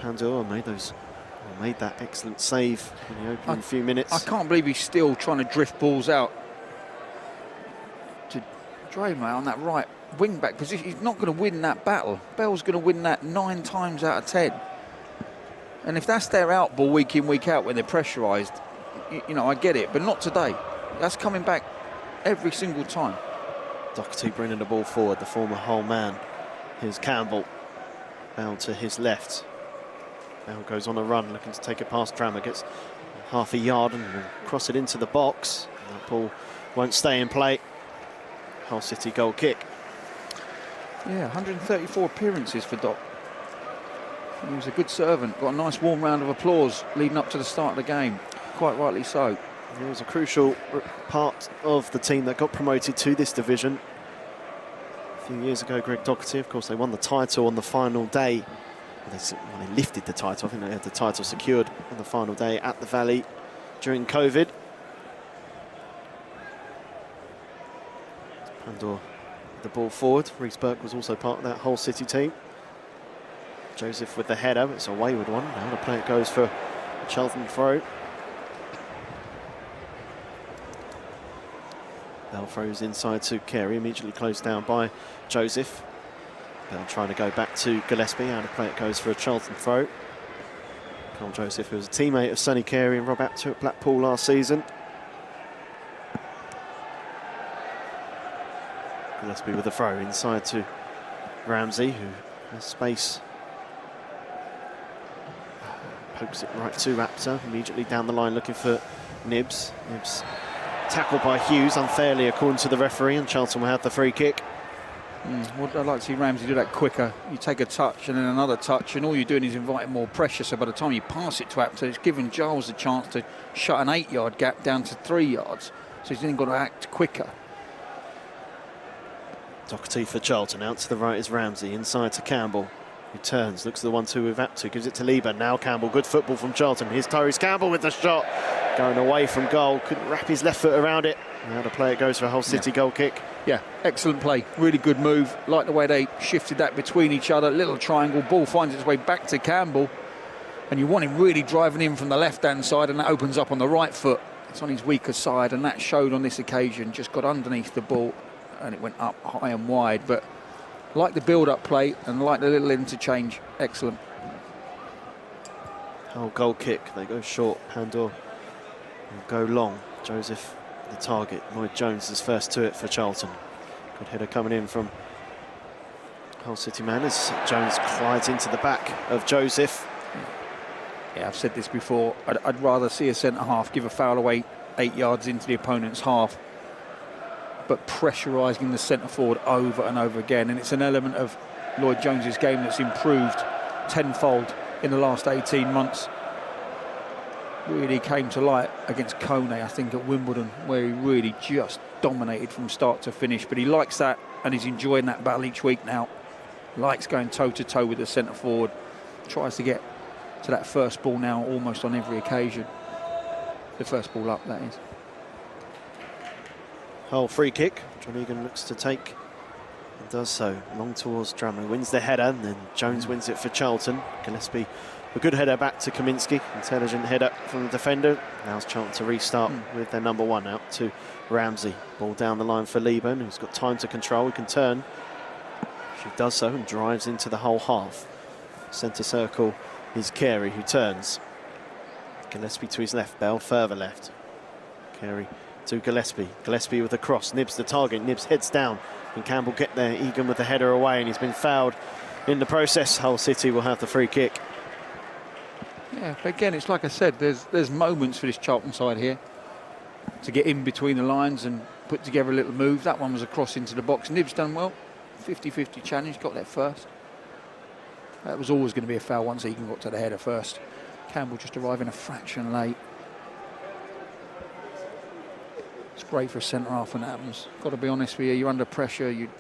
Pandora made that excellent save in the opening few minutes. I can't believe he's still trying to drift balls out to Dramo on that right wing-back position. He's not going to win that battle. Bell's going to win that 9 times out of 10. And if that's their out ball week in, week out when they're pressurised, you know, I get it, but not today. That's coming back every single time. Doherty bringing the ball forward, the former Hull man. Here's Campbell. Bell to his left. Bell goes on a run, looking to take it past Drammer, gets half a yard and will cross it into the box. And that ball won't stay in play. Hull City goal kick. Yeah, 134 appearances for Doc. He was a good servant, got a nice warm round of applause leading up to the start of the game. Quite rightly so. He was a crucial part of the team that got promoted to this division. A few years ago, Greg Doherty, of course, they won the title on the final day. Well, they lifted the title. I think they had the title secured on the final day at the Valley during COVID. Pandor the ball forward. Reece Burke was also part of that Hull City team. Joseph with the header. It's a wayward one. Now the play it goes for a Charlton throw. Bell throws inside to Carey, immediately closed down by Joseph. Bell trying to go back to Gillespie. Out of play it goes for a Charlton throw. Carl Joseph, who was a teammate of Sonny Carey and Rob Apter at Blackpool last season. Gillespie with a throw inside to Ramsey, who has space. Pokes it right to Apter, immediately down the line looking for Nibbs. Nibbs tackled by Hughes unfairly according to the referee, and Charlton will have the free kick. Well, I'd like to see Ramsey do that quicker. You take a touch and then another touch, and all you're doing is inviting more pressure. So by the time you pass it to Apter, it's giving Giles a chance to shut an 8-yard gap down to 3 yards. So he's then got to act quicker. Doherty for Charlton. Out to the right is Ramsey. Inside to Campbell, who turns, looks at the 1-2 with Apter, gives it to Lieber. Now Campbell, good football from Charlton. Here's Tyrese Campbell with the shot. Going away from goal, couldn't wrap his left foot around it. Now the play it goes for a Hull City goal kick. Yeah, excellent play, really good move. Like the way they shifted that between each other. Little triangle, ball finds its way back to Campbell. And you want him really driving in from the left-hand side, and that opens up on the right foot. It's on his weaker side, and that showed on this occasion. Just got underneath the ball, and it went up high and wide. But like the build-up play and like the little interchange, excellent. Hull goal kick, they go short. Pandor will go long. Joseph the target. Lloyd Jones is first to it for Charlton. Good header coming in from Hull City man as Jones glides into the back of Joseph. Yeah, I've said this before. I'd rather see a centre-half give a foul away 8 yards into the opponent's half, but pressurising the centre-forward over and over again. And it's an element of Lloyd Jones's game that's improved tenfold in the last 18 months. Really came to light against Kone, I think, at Wimbledon, where he really just dominated from start to finish. But he likes that, and he's enjoying that battle each week now. Likes going toe-to-toe with the centre-forward. Tries to get to that first ball now almost on every occasion. The first ball up, that is. Hull free kick. John Egan looks to take and does so. Long towards Drummond, wins the header, and then Jones wins it for Charlton. Gillespie, a good header back to Kaminski. Intelligent header from the defender. Now's Charlton to restart with their number one out to Ramsey. Ball down the line for Lieben, who's got time to control. He can turn. She does so and drives into the whole half. Centre circle is Carey, who turns. Gillespie to his left, Bell further left. Carey to Gillespie. Gillespie with a cross. Nibbs the target. Nibbs heads down. Can Campbell get there? Egan with the header away, and he's been fouled in the process. Hull City will have the free kick. Yeah, but again, it's like I said, there's moments for this Charlton side here to get in between the lines and put together a little move. That one was a cross into the box. Nibbs done well. 50-50 challenge, got there first. That was always going to be a foul once Egan got to the header first. Campbell just arriving a fraction late. It's great for a centre-half when it happens. Got to be honest with you, you're under pressure, you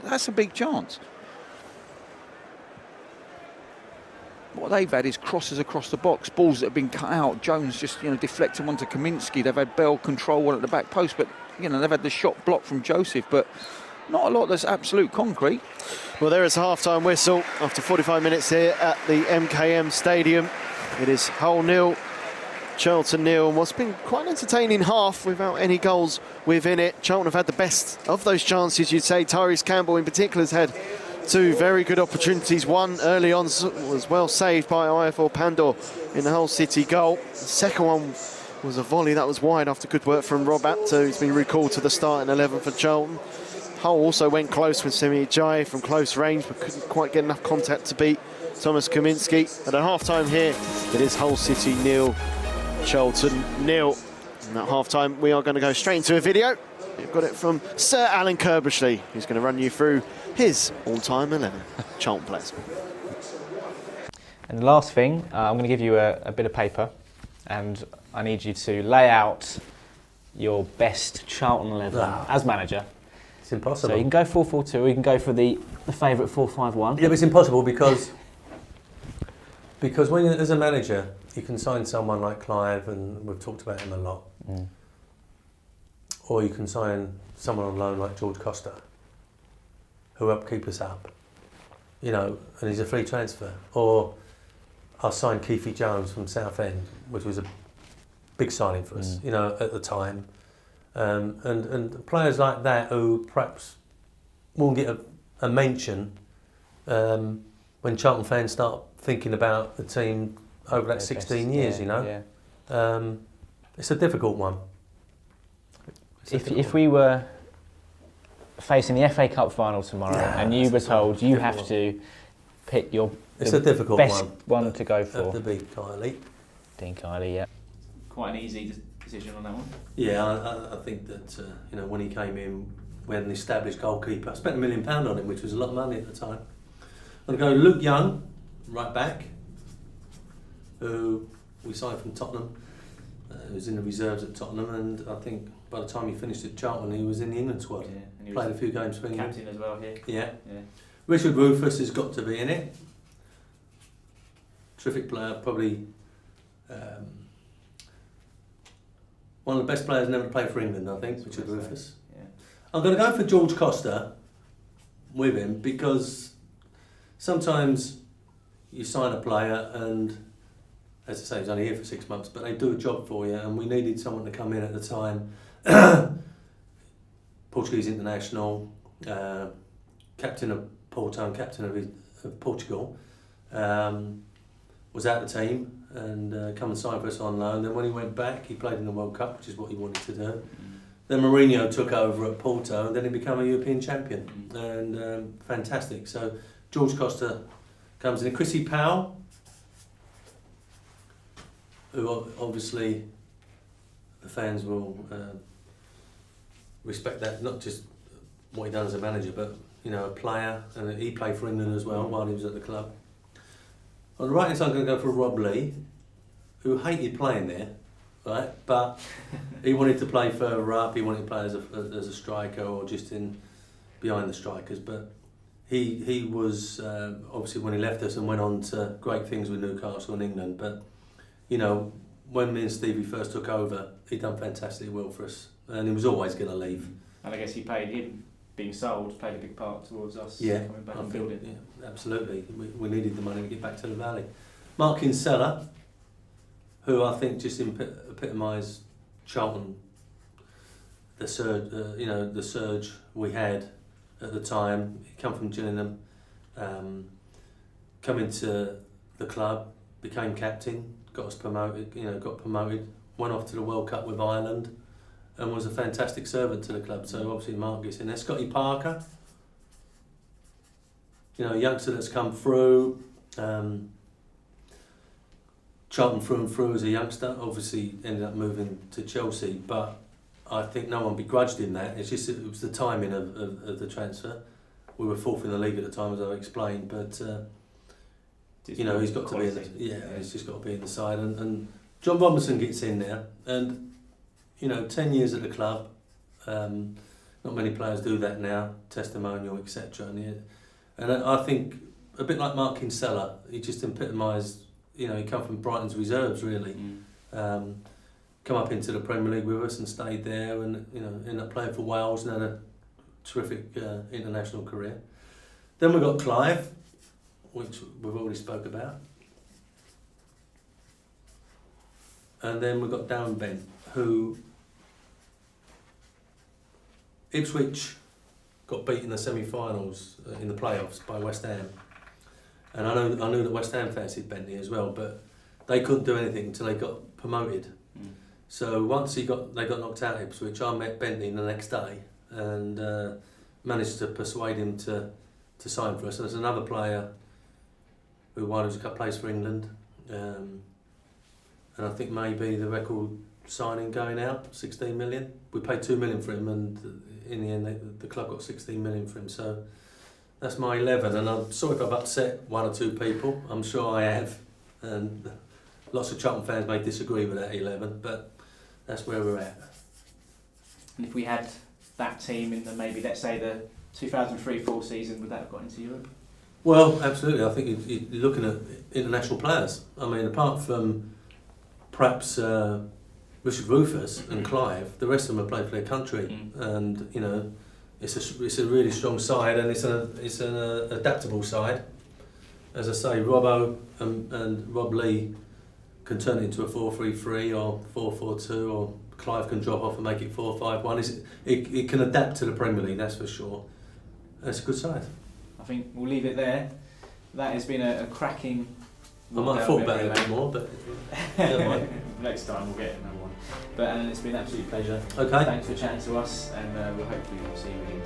That's a big chance. What they've had is crosses across the box, balls that have been cut out. Jones just, deflect them onto Kaminsky. They've had Bell control one at the back post, but, they've had the shot blocked from Joseph, but not a lot that's absolute concrete. Well, there is a half-time whistle after 45 minutes here at the MKM Stadium. It is Hull 0, Charlton 0. What's been quite an entertaining half without any goals within it. Charlton have had the best of those chances, you'd say. Tyrese Campbell in particular has had 2 very good opportunities. One early on was well saved by IFL Pandor in the Hull City goal. The second one was a volley that was wide after good work from Rob Apter, who's been recalled to the starting 11 for Charlton. Hull also went close with Semi Ajayi from close range, but couldn't quite get enough contact to beat Thomas Kaminsky. At a half-time here, it is Hull City 0, Charlton 0. And at half-time, we are going to go straight into a video. We've got it from Sir Alan Kirbishley, who's going to run you through his all-time 11 Charlton players. And the last thing, I'm going to give you a bit of paper, and I need you to lay out your best Charlton 11 as manager. It's impossible. So you can go 4-4-2, or you can go for the favourite 4-5-1. Yeah, but it's impossible because when as a manager you can sign someone like Clive, and we've talked about him a lot, or you can sign someone on loan like George Costa, who helped keep us up, and he's a free transfer. Or I signed Keithy Jones from Southend, which was a big signing for us, at the time. And players like that who perhaps won't get a mention when Charlton fans start thinking about the team over that 16 years, It's a difficult one. If we were facing the FA Cup final tomorrow and you were told you have to pick your it's a difficult best one to go for. To beat Kiley. Dean Kiley, yeah. Quite an easy decision on that one. Yeah, I think that when he came in, we had an established goalkeeper. I spent £1 million on him, which was a lot of money at the time. I'm going to go Luke Young, right back, who we signed from Tottenham. He was in the reserves at Tottenham, and I think by the time he finished at Charlton, he was in the England squad. Yeah, and he played a few games for England. Captain as well here. Yeah. Richard Rufus has got to be in it. Terrific player, probably one of the best players never played for England, I think, Richard Rufus. Yeah. I'm going to go for George Costa with him because sometimes you sign a player and, as I say, he's only here for 6 months, but they do a job for you, and we needed someone to come in at the time. Portuguese international, captain of Porto and captain of Portugal, was out the team and come and sign for us on loan. Then when he went back, he played in the World Cup, which is what he wanted to do. Then Mourinho took over at Porto, and then he became a European champion, and fantastic. So George Costa comes in. Chrissy Powell, who obviously the fans will respect that, not just what he done as a manager, but a player, and he played for England as well while he was at the club. On the right hand side, I'm going to go for Rob Lee, who hated playing there, right? But he wanted to play further up. He wanted to play as a striker or just in behind the strikers. But he was obviously when he left us and went on to great things with Newcastle and England. But when me and Stevie first took over, he done fantastically well for us, and he was always going to leave. And I guess him being sold played a big part towards us coming back and building. Yeah, absolutely. We needed the money to get back to the Valley. Mark Kinsella, who I think just epitomised Charlton, the surge we had at the time. He come from Gillingham, come into the club, became captain, got us promoted. Got promoted, went off to the World Cup with Ireland, and was a fantastic servant to the club. So obviously Mark gets in there. Scotty Parker, a youngster that's come through. Charlton through and through as a youngster. Obviously ended up moving to Chelsea, but I think no one begrudged him that. It's just it was the timing of the transfer. We were fourth in the league at the time, as I explained, but he's got to be in the, he's just got to be in the side. And John Robinson gets in there, and 10 years at the club. Not many players do that now, testimonial, etc. And I think, a bit like Mark Kinsella, he just epitomised, he come from Brighton's reserves, really. Come up into the Premier League with us and stayed there, and ended up playing for Wales and had a terrific international career. Then we got Clive, which we've already spoke about. And then we've got Darren Bent, who Ipswich got beat in the semi-finals in the playoffs by West Ham. And I knew that West Ham fancied Bentley as well, but they couldn't do anything until they got promoted. So once they got knocked out Ipswich, I met Bentley the next day and managed to persuade him to sign for us. And there's another player who won a couple plays for England, and I think maybe the record signing going out, 16 million. We paid 2 million for him, and in the end the club got 16 million for him. So that's my 11, and I'm sorry if I've upset one or two people. I'm sure I have, and lots of Charlton fans may disagree with that 11, but that's where we're at. And if we had that team in maybe, let's say, the 2003-4 season, would that have got into Europe? Well, absolutely. I think you're looking at international players. I mean, apart from perhaps Richard Rufus and Clive, the rest of them have played for their country, and it's a really strong side, and it's an adaptable side. As I say, Robbo and Rob Lee can turn it into a 4-3-3 or 4-4-2, or Clive can drop off and make it 4-5-1. It can adapt to the Premier League, that's for sure. It's a good side. I think we'll leave it there. That has been a cracking... I might have thought about it a bit more, but never mind. Next time we'll get another one. But it's been an absolute pleasure. Okay. Thanks for chatting to us, and we'll hopefully see you again.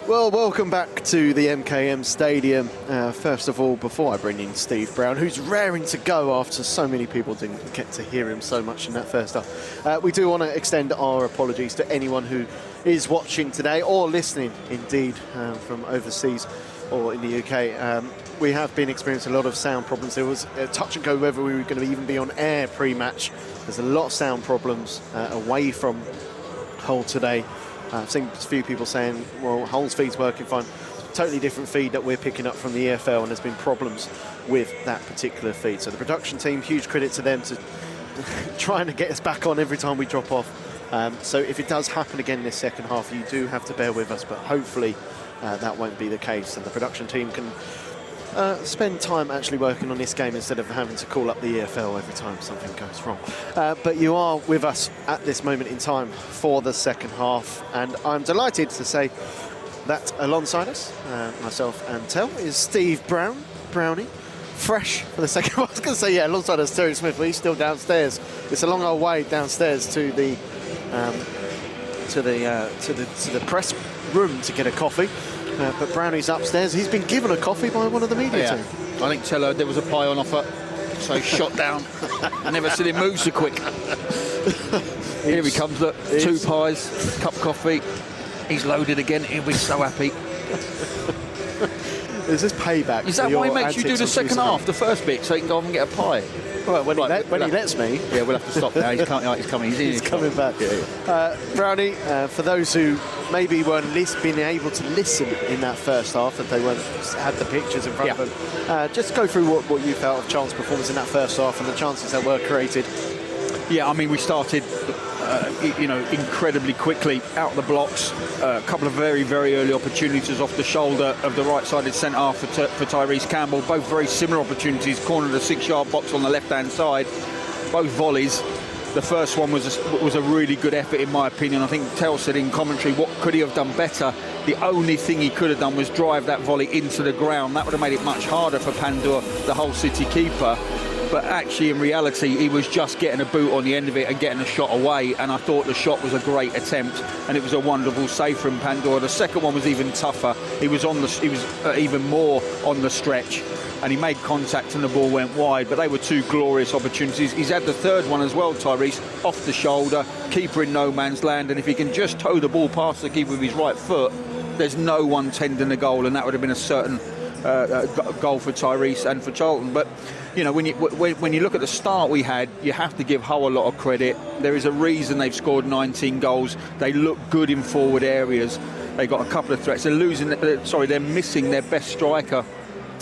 Well, welcome back to the MKM Stadium. First of all, before I bring in Steve Brown, who's raring to go after so many people didn't get to hear him so much in that first half, we do want to extend our apologies to anyone who is watching today or listening, indeed, from overseas or in the UK. We have been experiencing a lot of sound problems. There was a touch and go whether we were going to even be on air pre-match. There's a lot of sound problems away from Hull today. I've seen a few people saying, well, Hull's feed's working fine. Totally different feed that we're picking up from the EFL, and there's been problems with that particular feed. So the production team, huge credit to them to trying to get us back on every time we drop off. So if it does happen again in this second half, you do have to bear with us, but hopefully that won't be the case, and the production team can spend time actually working on this game instead of having to call up the EFL every time something goes wrong. But you are with us at this moment in time for the second half, and I'm delighted to say that alongside us, myself and Tel, is Steve Brownie, fresh for the second half. I was going to say, yeah, alongside us Terry Smith, but he's still downstairs. It's a long old way downstairs to the press room to get a coffee. But Brownie's upstairs. He's been given a coffee by one of the media team. I think Tello, there was a pie on offer, so he's shot down. I never seen him move so quick. Here he comes, look, 2 pies, cup of coffee. He's loaded again. He'll be so happy. Is this payback? Is that why he makes you do the second half, the first bit, so he can go off and get a pie? Well, when he lets me. Yeah, we'll have to stop now. He's coming. He's coming back. Brownie, for those who maybe weren't being able to listen in that first half, that they had the pictures in front of them, just go through what you felt of Charlton's performance in that first half and the chances that were created. Yeah, I mean, we started, incredibly quickly out the blocks. A couple of very, very early opportunities off the shoulder of the right-sided centre-half for Tyrese Campbell. Both very similar opportunities. Corner of the 6-yard box on the left-hand side. Both volleys. The first one was a really good effort, in my opinion. I think Tel said in commentary, what could he have done better? The only thing he could have done was drive that volley into the ground. That would have made it much harder for Pandora, the Hull City keeper. But actually, in reality, he was just getting a boot on the end of it and getting a shot away. And I thought the shot was a great attempt, and it was a wonderful save from Pandora. The second one was even tougher. He was even more on the stretch, and he made contact and the ball went wide. But they were 2 glorious opportunities. He's had the third one as well, Tyrese, off the shoulder, keeper in no man's land. And if he can just toe the ball past the keeper with his right foot, there's no one tending the goal, and that would have been a certain goal for Tyrese and for Charlton. But when you look at the start we had, you have to give Hull a lot of credit. There is a reason they've scored 19 goals. They look good in forward areas. They got a couple of threats. They're missing their best striker,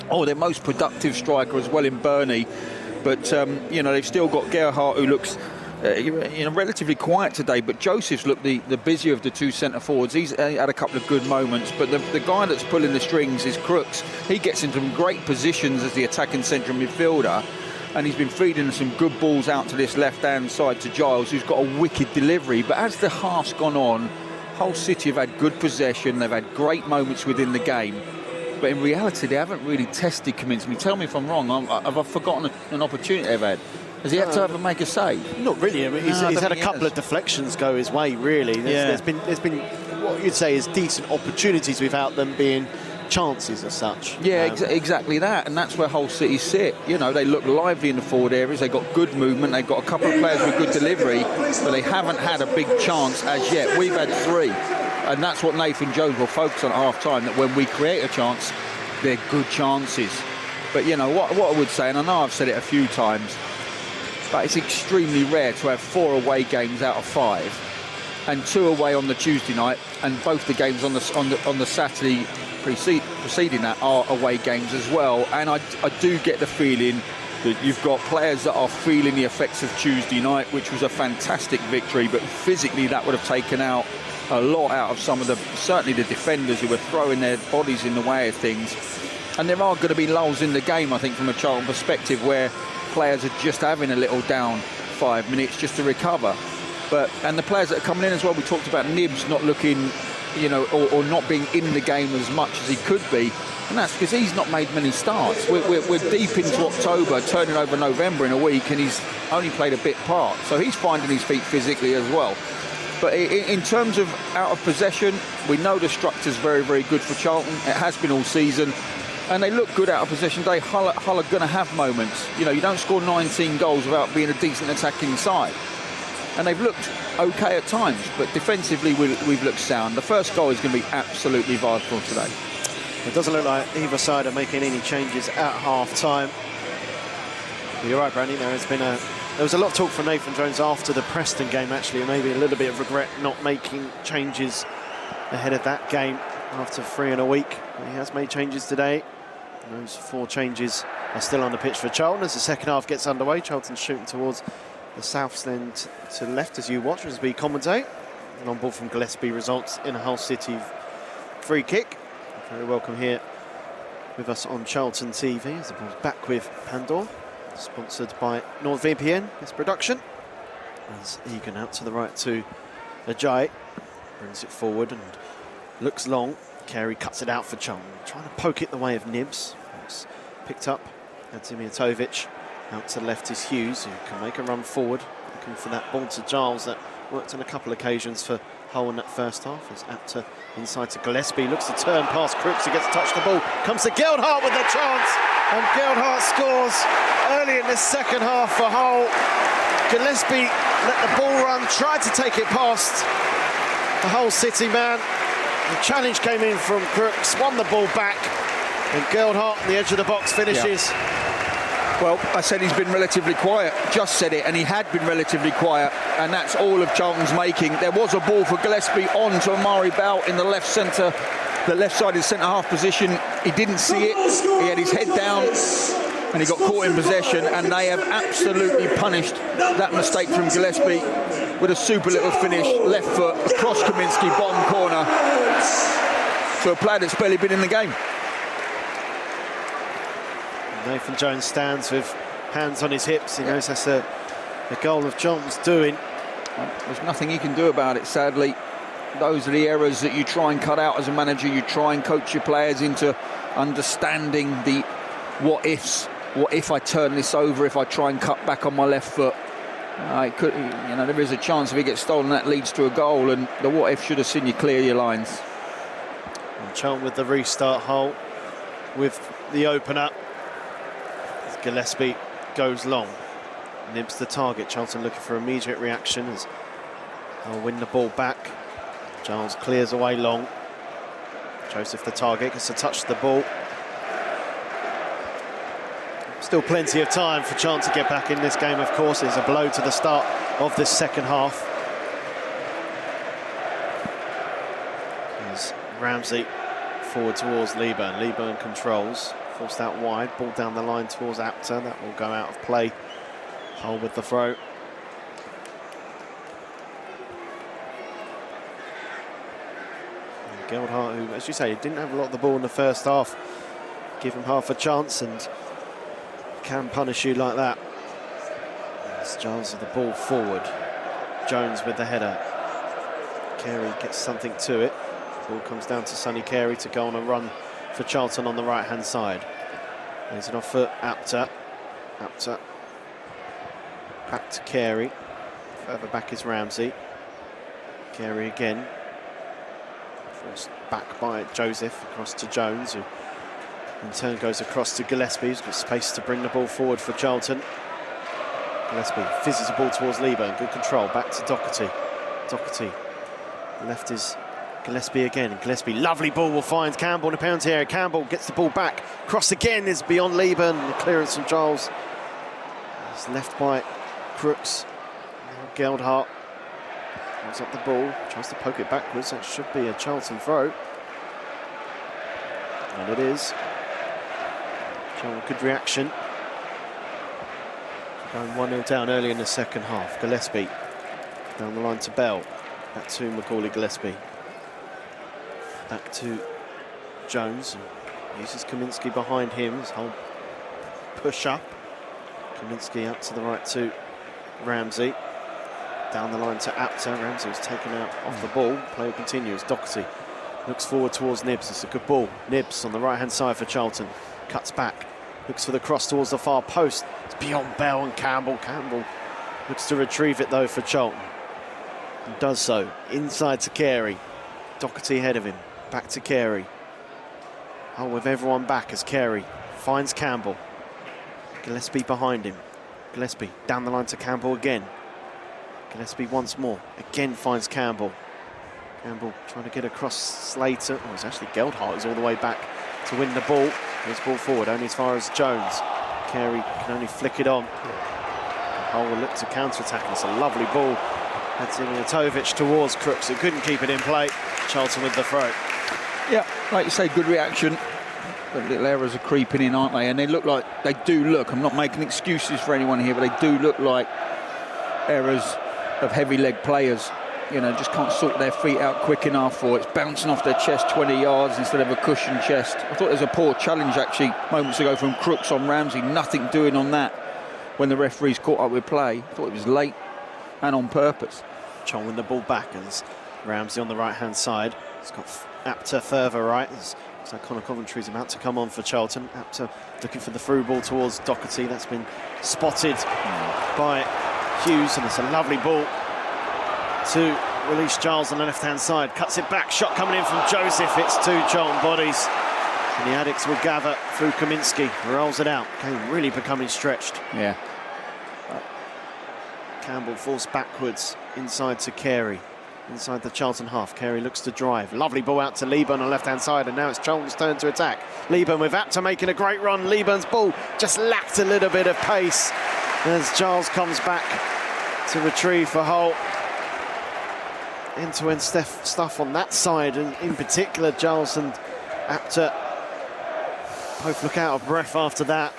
or their most productive striker as well, in Burnley. But they've still got Gerhardt, who looks relatively quiet today, but Joseph's looked the busier of the 2 centre forwards. He's had a couple of good moments, but the guy that's pulling the strings is Crooks. He gets into some great positions as the attacking central midfielder, and he's been feeding some good balls out to this left-hand side to Giles, who's got a wicked delivery. But as the half's gone on, Hull City have had good possession, they've had great moments within the game, but in reality they haven't really tested Kaminsky. Tell me if I'm wrong. Have I forgotten an opportunity they've had? Has he had to ever make a save? Not really. I mean, he's had a couple of deflections go his way, really. There's been what you'd say is decent opportunities without them being chances as such. Yeah, exactly that. And that's where Hull City sit. They look lively in the forward areas. They've got good movement. They've got a couple of players with good delivery, but they haven't had a big chance as yet. We've had 3. And that's what Nathan Jones will focus on at half-time, that when we create a chance, they're good chances. But, what I would say, and I know I've said it a few times, but it's extremely rare to have 4 away games out of 5, and 2 away on the Tuesday night, and both the games on the Saturday preceding that are away games as well. And I do get the feeling that you've got players that are feeling the effects of Tuesday night, which was a fantastic victory, but physically that would have taken out a lot out of certainly the defenders, who were throwing their bodies in the way of things. And there are going to be lulls in the game, I think, from a Charlton perspective, where players are just having a little down 5 minutes just to recover. And the players that are coming in as well, we talked about Nibs not looking, or not being in the game as much as he could be, and that's because he's not made many starts. We're deep into October, turning over November in a week, and he's only played a bit part, so he's finding his feet physically as well. But in terms of out of possession, we know the structure's very, very good for Charlton. It has been all season. And they look good out of possession day. Hull are going to have moments. You know, you don't score 19 goals without being a decent attacking side. And they've looked okay at times, but defensively we've looked sound. The first goal is going to be absolutely vital today. It doesn't look like either side are making any changes at half-time. You're right, Brandy. There was a lot of talk from Nathan Jones after the Preston game, actually, and maybe a little bit of regret not making changes ahead of that game after 3 in a week. He has made changes today. Those 4 changes are still on the pitch for Charlton as the second half gets underway. Charlton's shooting towards the south end to the left as you watch as we commentate. Long ball from Gillespie results in a Hull City free kick. Very welcome here with us on Charlton TV as the ball's back with Pandora, sponsored by NordVPN, this production. As Egan out to the right to Ajayi, brings it forward and looks long. Carey cuts it out for Charlton, trying to poke it the way of Nibs. It's picked up. Adzimiatovic out to the left is Hughes, who can make a run forward, looking for that ball to Giles that worked on a couple of occasions for Hull in that first half. As Apter inside to Gillespie, looks to turn past Crooks, who gets to touch the ball. Comes to Geldhart with a chance, and Geldhart scores early in the second half for Hull. Gillespie let the ball run, tried to take it past the Hull City man. The challenge came in from Crooks, won the ball back, and Geldhart on the edge of the box finishes. Yeah. Well, I said he's been relatively quiet, just said it, and he had been relatively quiet, and that's all of Charlton's making. There was a ball for Gillespie on to Amari Bell in the left centre, the left side is centre-half position. He didn't see it, he had his head down, and he got caught in possession, and they have absolutely punished that mistake from Gillespie with a super little finish, left foot, across Kaminsky, bottom corner, to a player that's barely been in the game. Nathan Jones stands with hands on his hips. He knows that's a goal of Charlton's doing. There's nothing he can do about it, sadly. Those are the errors that you try and cut out as a manager. You try and coach your players into understanding the what ifs. What if I turn this over, if I try and cut back on my left foot? It could, you know, there is a chance if he gets stolen that leads to a goal, and the what if should have seen you clear your lines. And Charlton with the restart, Hull with the opener. Gillespie goes long, nibs the target. Charlton looking for immediate reaction as they'll win the ball back. Giles clears away long. Joseph the target, gets to touch the ball. Still plenty of time for Charlton to get back in this game, of course. It's a blow to the start of this second half. As Ramsey forward towards Lieburn. Lieburn controls. Forced out wide, ball down the line towards Apter. That will go out of play. Hull with the throw. And Geldhart, who, as you say, didn't have a lot of the ball in the first half. Give him half a chance and can punish you like that. As Giles with the ball forward. Jones with the header. Carey gets something to it. Ball comes down to Sonny Carey to go on a run for Charlton on the right-hand side. Lays it off for Apter. Apter back to Carey. Further back is Ramsey. Carey again. Forced back by Joseph across to Jones, who in turn goes across to Gillespie, who's got space to bring the ball forward for Charlton. Gillespie fizzes the ball towards Lieburn. Good control. Back to Doherty. Doherty. Left is Gillespie again. Gillespie, lovely ball, will find Campbell in the penalty area. Campbell gets the ball back. Cross again is beyond Lieburn. The clearance from Giles is left by Crooks. Now Geldhart holds up the ball, tries to poke it backwards. That should be a Charlton throw. And it is. Charlton, good reaction. Going 1-0 down early in the second half. Gillespie down the line to Bell. Back to Macaulay Gillespie. Back to Jones, uses Kaminsky behind him as Hull push up. Kaminsky out to the right to Ramsey. Down the line to Apter. Ramsey was taken out off the ball. Play continues. Doherty looks forward towards Nibs. It's a good ball. Nibs on the right-hand side for Charlton. Cuts back. Looks for the cross towards the far post. It's beyond Bell and Campbell. Campbell looks to retrieve it though for Charlton. And does so. Inside to Carey. Doherty ahead of him. Back to Carey. Oh, with everyone back as Carey finds Campbell. Gillespie behind him. Gillespie down the line to Campbell again. Gillespie once more. Again finds Campbell. Campbell trying to get across Slater. Oh, it's actually Geldhart who's all the way back to win the ball. His ball forward, only as far as Jones. Carey can only flick it on. Hull will look to counter-attack. It's a lovely ball. Hadzimijatovic towards Crooks, who couldn't keep it in play. Charlton with the throw. Yeah, like you say, good reaction. But little errors are creeping in, aren't they? And they do look, I'm not making excuses for anyone here, but they do look like errors of heavy leg players. You know, just can't sort their feet out quick enough, or it's bouncing off their chest 20 yards instead of a cushioned chest. I thought there was a poor challenge actually moments ago from Crooks on Ramsey. Nothing doing on that when the referees caught up with play. I thought it was late and on purpose. Chong with the ball back as Ramsey on the right-hand side. He's got Apter further right. So Connor Coventry's about to come on for Charlton. Apter looking for the through ball towards Doherty. That's been spotted by Hughes, and it's a lovely ball to release Giles on the left-hand side. Cuts it back. Shot coming in from Joseph. It's two Charlton bodies. And the Addicts will gather through Kaminski. Rolls it out. Game really becoming stretched. Yeah. Campbell forced backwards inside to Carey. Inside the Charlton half. Carey looks to drive. Lovely ball out to Leeburn on the left-hand side, and now it's Charlton's turn to attack. Leeburn with Apter making a great run. Leeburn's ball just lacked a little bit of pace as Giles comes back to retrieve for Hull. End-to-end stuff on that side, and in particular Giles and Apter both look out of breath after that.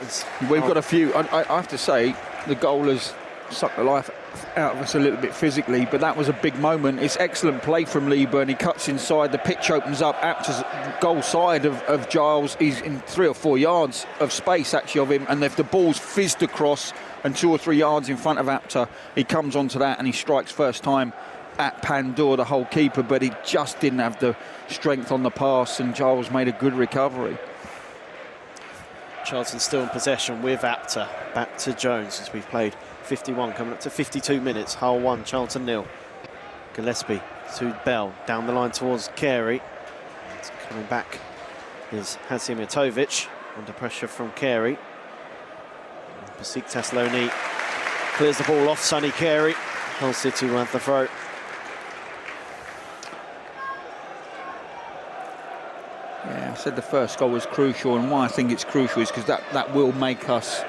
We've got a few. I have to say, the goal has sucked the life out of us a little bit physically, but that was a big moment. It's excellent play from Leeburn. He cuts inside, the pitch opens up. Apter's goal side of Giles. He's in 3 or 4 yards of space actually of him, and if the ball's fizzed across and 2 or 3 yards in front of Apter, he comes onto that and he strikes first time at Pandor, the whole keeper, but he just didn't have the strength on the pass, and Giles made a good recovery. Charlton still in possession with Apter. Back to Jones as we've played 51, coming up to 52 minutes. Hull 1, Charlton 0. Gillespie to Bell, down the line towards Carey. It's coming back is Hadzimijatovic, under pressure from Carey. Pasik Tasloni clears the ball off Sonny Carey. Hull City will have the throw. Yeah, I said the first goal was crucial, and why I think it's crucial is because that will make us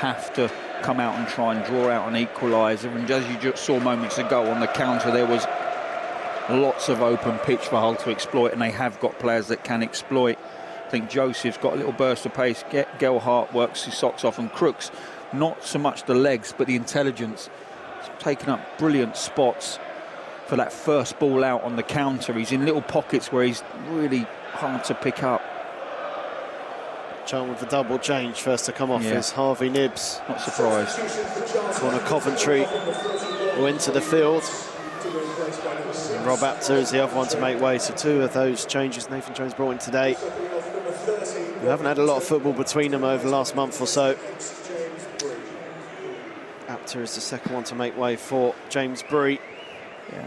have to come out and try and draw out an equaliser. And as you just saw moments ago on the counter, there was lots of open pitch for Hull to exploit, and they have got players that can exploit. I think Joseph's got a little burst of pace. Geldhart works his socks off, and Crooks, not so much the legs, but the intelligence. He's taken up brilliant spots for that first ball out on the counter. He's in little pockets where he's really hard to pick up. Charlton with the double change. First to come off is Harvey Nibbs. Not surprised. Corner Coventry will enter the field. And Rob Apter is the other one to make way. So 2 of those changes Nathan Jones brought in today. We haven't had a lot of football between them over the last month or so. Apter is the second one to make way for James Bree. Yeah.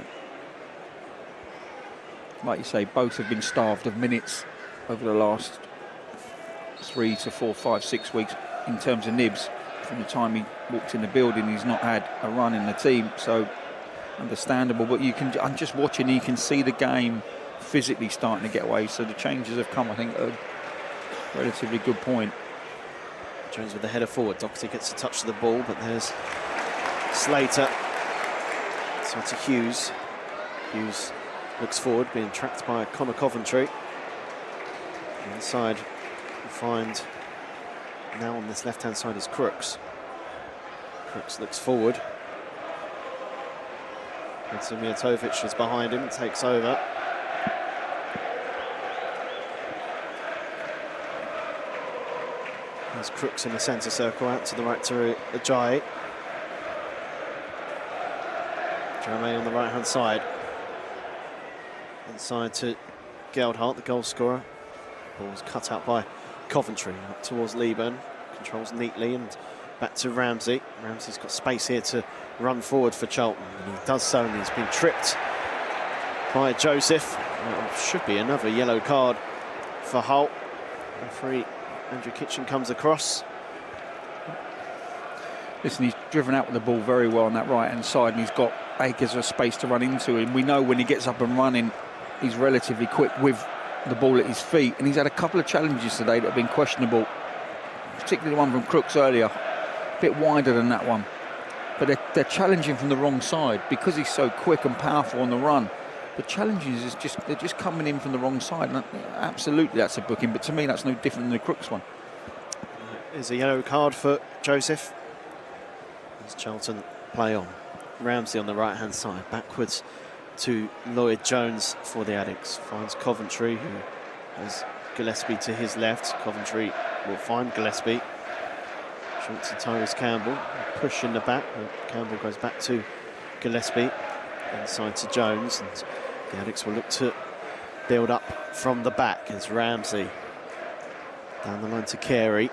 Like you say, both have been starved of minutes over the last 3 to 4, 5, 6 weeks in terms of Nibbs. From the time he walked in the building, he's not had a run in the team, so understandable. But I'm just watching, you can see the game physically starting to get away. So the changes have come, I think, at a relatively good point. Jones with the header forward. Doherty gets a touch of the ball, but there's Slater. So to Hughes. Hughes looks forward, being tracked by Connor Coventry. Inside, we find now on this left-hand side is Crooks. Crooks looks forward. Hadzimijatovic is behind him, takes over. There's Crooks in the centre circle, out to the right to Ajayi. Jermaine on the right-hand side. Inside to Geldhart, the goal scorer. Ball's cut out by Coventry, up towards Leeburn. Controls neatly and back to Ramsey. Ramsey's got space here to run forward for Charlton, and he does so, and he's been tripped by Joseph. Should be another yellow card for Hull. Referee Andrew Kitchen comes across. Listen, he's driven out with the ball very well on that right-hand side, and he's got acres of space to run into him. We know when he gets up and running, he's relatively quick with the ball at his feet, and he's had a couple of challenges today that have been questionable, particularly the one from Crooks earlier, a bit wider than that one. But they're challenging from the wrong side because he's so quick and powerful on the run. The challenges is they're just coming in from the wrong side. And absolutely, that's a booking. But to me, that's no different than the Crooks one. There's a yellow card for Joseph. As Charlton play on. Ramsey on the right-hand side, backwards to Lloyd Jones for the Addicts. Finds Coventry, who has Gillespie to his left. Coventry will find Gillespie. Short to Tyrese Campbell, push in the back. Campbell goes back to Gillespie, inside to Jones, and the Addicts will look to build up from the back as Ramsey down the line to Carey.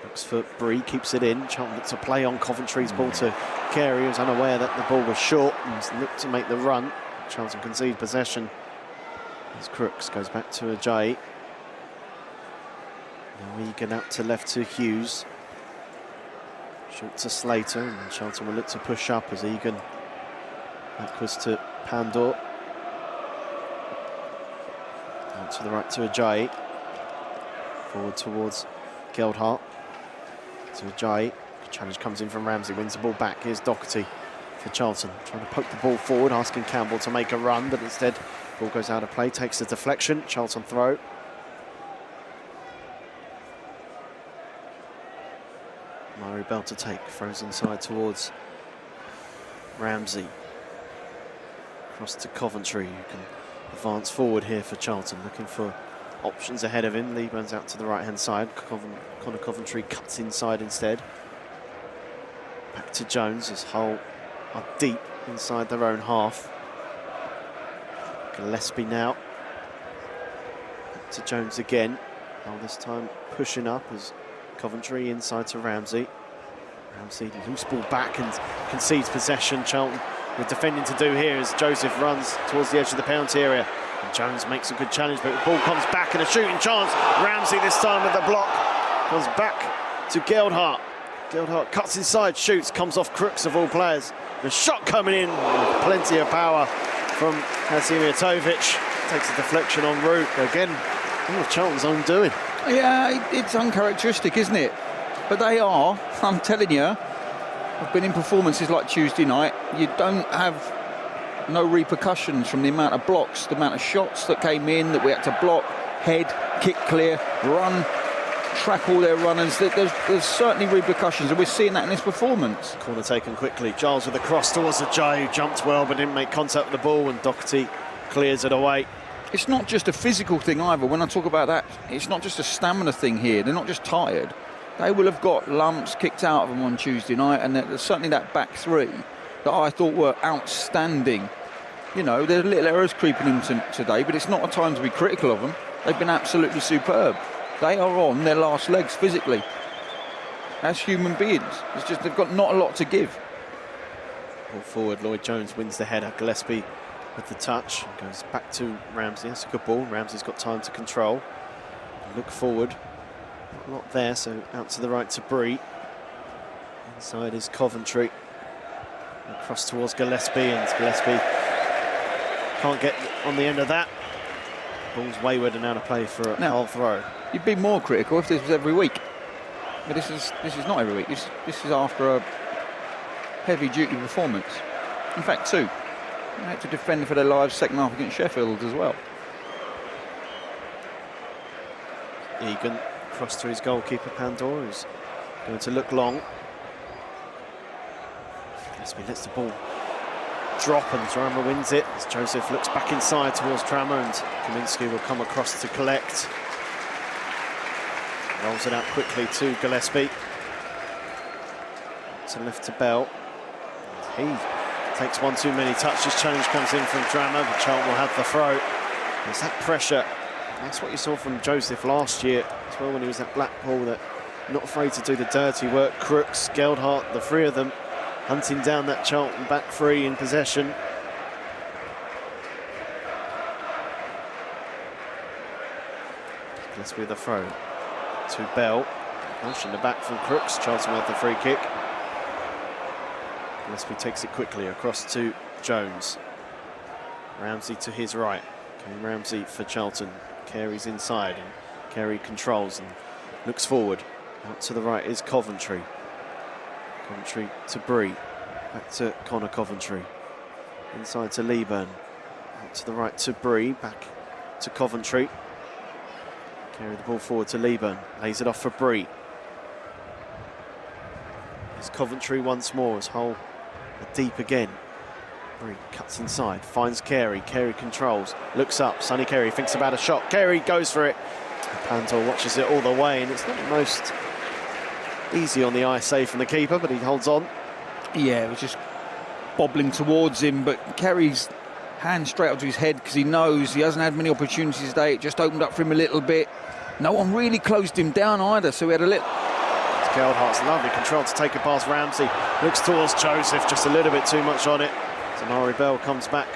Looks for Bree, keeps it in. Charlton looks to play on Coventry's ball to Carey, who was unaware that the ball was short and looked to make the run. Charlton concede possession as Crooks goes back to Ajayi. Now Egan out to left to Hughes. Short to Slater, and Charlton will look to push up as Egan backwards to Pandor. Out to the right to Ajayi. Forward towards Geldhart. To Ajayi. Challenge comes in from Ramsey, wins the ball back. Here's Doherty for Charlton, trying to poke the ball forward, asking Campbell to make a run, but instead ball goes out of play, takes the deflection. Charlton throw. Murray Bell to take, throws inside towards Ramsey. Across to Coventry, who can advance forward here for Charlton, looking for options ahead of him. Lee runs out to the right-hand side. Connor Coventry cuts inside instead. Back to Jones as Hull are deep inside their own half. Gillespie now. Back to Jones again. Hull this time pushing up as Coventry inside to Ramsey. Ramsey loose ball back and concedes possession. Charlton with defending to do here as Joseph runs towards the edge of the penalty area. And Jones makes a good challenge, but the ball comes back and a shooting chance. Ramsey this time with the block. Goes back to Geldhart. Geldhart cuts inside, shoots, comes off Crooks of all players. The shot coming in with plenty of power from Hadzimijatovic. Takes a deflection en route. Again, all Charlton's own doing. Yeah, it's uncharacteristic, isn't it? But they are, I'm telling you, I've been in performances like Tuesday night. You don't have no repercussions from the amount of blocks, the amount of shots that came in that we had to block, head, kick clear, run, track all their runners. There's certainly repercussions, and we're seeing that in this performance. Corner taken quickly. Giles with a cross towards Ajayi, who jumped well but didn't make contact with the ball, and Doherty clears it away. It's not just a physical thing either. When I talk about that, it's not just a stamina thing here. They're not just tired. They will have got lumps kicked out of them on Tuesday night, and there's certainly that back three that I thought were outstanding. You know, there are little errors creeping in today, but it's not a time to be critical of them. They've been absolutely superb. They are on their last legs physically as human beings. It's just they've got not a lot to give. Ball forward, Lloyd Jones wins the header. Gillespie with the touch, goes back to Ramsey. That's a good ball. Ramsey's got time to control. Look forward. Not there, so out to the right to Bree. Inside is Coventry. Across towards Gillespie, and Gillespie can't get on the end of that. Ball's wayward and out of play for a Hull throw. You'd be more critical if this was every week. But this is not every week. This is after a heavy-duty performance. In fact, two. They had to defend for their lives second half against Sheffield as well. Egan cross to his goalkeeper Pandor, who's going to look long. Gillespie lets the ball drop and Drama wins it as Joseph looks back inside towards Drama, and Kaminski will come across to collect. Rolls it out quickly to Gillespie. To left to Bell. He takes one too many touches. Challenge comes in from Drama, but Charlton will have the throw. There's that pressure. That's what you saw from Joseph last year as well when he was at Blackpool, that not afraid to do the dirty work. Crooks, Geldhart, the three of them hunting down that Charlton back three in possession. Gillespie with the throw to Bell. Push in the back from Crooks. Charlton with the free kick. Gillespie takes it quickly across to Jones. Ramsey to his right. Okay, Ramsey for Charlton. Carey's inside and Carey controls and looks forward. Out to the right is Coventry. Coventry to Bree. Back to Connor Coventry. Inside to Leeburn. Out to the right to Bree. Back to Coventry. Carry the ball forward to Leeburn. Lays it off for Bree. It's Coventry once more as Hull are deep again. Bree cuts inside, finds Carey. Carey controls, looks up. Sonny Carey thinks about a shot. Carey goes for it. Pantor watches it all the way, and it's not the most easy on the eye save from the keeper, but he holds on. Yeah, it was just bobbling towards him, but Carey's hand straight up to his head because he knows he hasn't had many opportunities today. It just opened up for him a little bit. No one really closed him down either, so he had a little... Geldhart's lovely control to take it past Ramsey. Looks towards Joseph, just a little bit too much on it. Tamari Bell comes back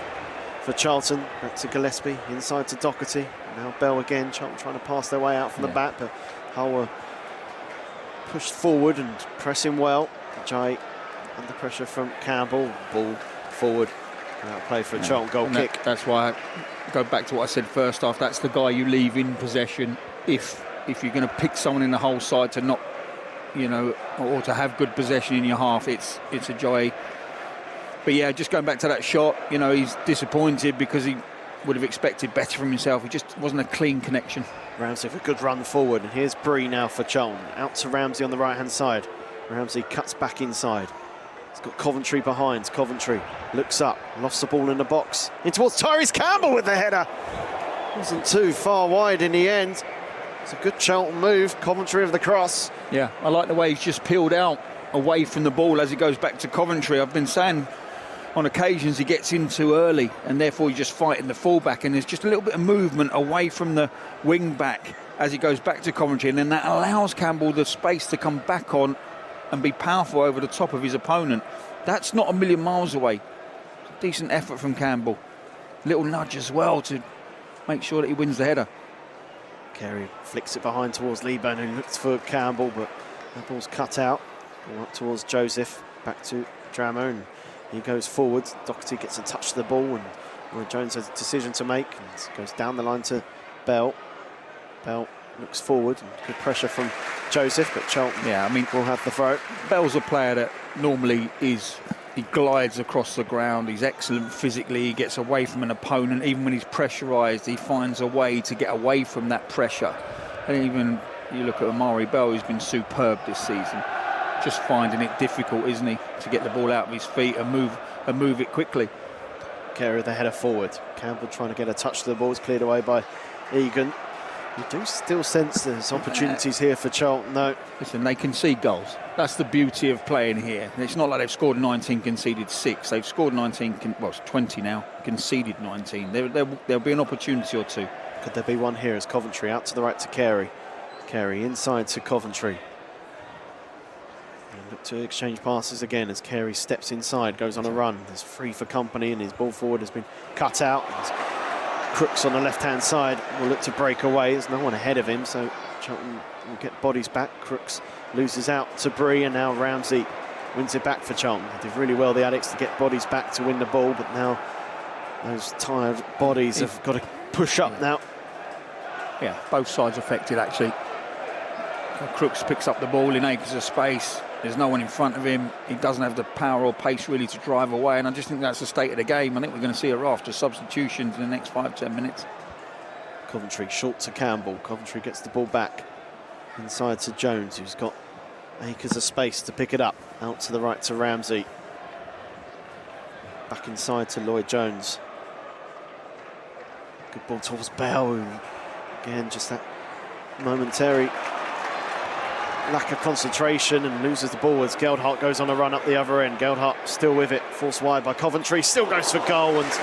for Charlton. Back to Gillespie, inside to Doherty. Now Bell again. Charlton trying to pass their way out from the back, but Hull were pushed forward and pressing well. Jay under pressure from Campbell. Ball forward. Play for a Charlton goal kick. That's why I go back to what I said first half. That's the guy you leave in possession if you're going to pick someone in the whole side to not, you know, or to have good possession in your half. It's a joy. But yeah, just going back to that shot, you know, he's disappointed because he would have expected better from himself. It just wasn't a clean connection. Ramsey with a good run forward, and here's Bree now for Charlton. Out to Ramsey on the right hand side. Ramsey cuts back inside. He's got Coventry behind. Coventry looks up, lost the ball in the box. In towards Tyrese Campbell with the header. Wasn't too far wide in the end. It's a good Charlton move. Coventry of the cross. Yeah, I like the way he's just peeled out away from the ball as he goes back to Coventry. I've been saying on occasions he gets in too early and therefore he's just fighting the fullback, and there's just a little bit of movement away from the wing back as he goes back to Coventry, and then that allows Campbell the space to come back on and be powerful over the top of his opponent. That's not a million miles away. Decent effort from Campbell. Little nudge as well to make sure that he wins the header. Carey flicks it behind towards Leeburn, who looks for Campbell, but that ball's cut out. Ball up towards Joseph, back to Dramo, and he goes forward. Doherty gets a touch to the ball, and Roy Jones has a decision to make and goes down the line to Bell. Bell looks forward, and good pressure from Joseph, but Charlton will have the throw. Bell's a player that normally he glides across the ground. He's excellent physically. He gets away from an opponent. Even when he's pressurised, he finds a way to get away from that pressure. And even you look at Amari Bell, who's been superb this season. Just finding it difficult, isn't he, to get the ball out of his feet and move it quickly. Carey the header forward. Campbell trying to get a touch to the ball. It's cleared away by Egan. You do still sense there's opportunities here for Charlton, though. Listen, they concede goals. That's the beauty of playing here. It's not like they've scored 19, conceded 6. They've scored 19, well, it's 20 now, conceded 19. There'll be an opportunity or two. Could there be one here as Coventry out to the right to Carey. Carey inside to Coventry. And look to exchange passes again as Carey steps inside, goes on a run. There's free for company, and his ball forward has been cut out. Crooks on the left-hand side will look to break away. There's no one ahead of him, so Charlton will get bodies back. Crooks loses out to Bree, and now Ramsey wins it back for Charlton. They did really well, the Addicts, to get bodies back to win the ball, but now those tired bodies have got to push up now. Yeah, both sides affected, actually. Crooks picks up the ball in acres of space. There's no one in front of him. He doesn't have the power or pace really to drive away, and I just think that's the state of the game. I think we're going to see a raft of substitutions in the next 5-10 minutes. Coventry short to Campbell. Coventry gets the ball back inside to Jones, who's got acres of space to pick it up. Out to the right to Ramsey. Back inside to Lloyd Jones. Good ball towards Bell, who, again, just that momentary lack of concentration and loses the ball as Geldhart goes on a run up the other end. Geldhart still with it, forced wide by Coventry, still goes for goal, and it's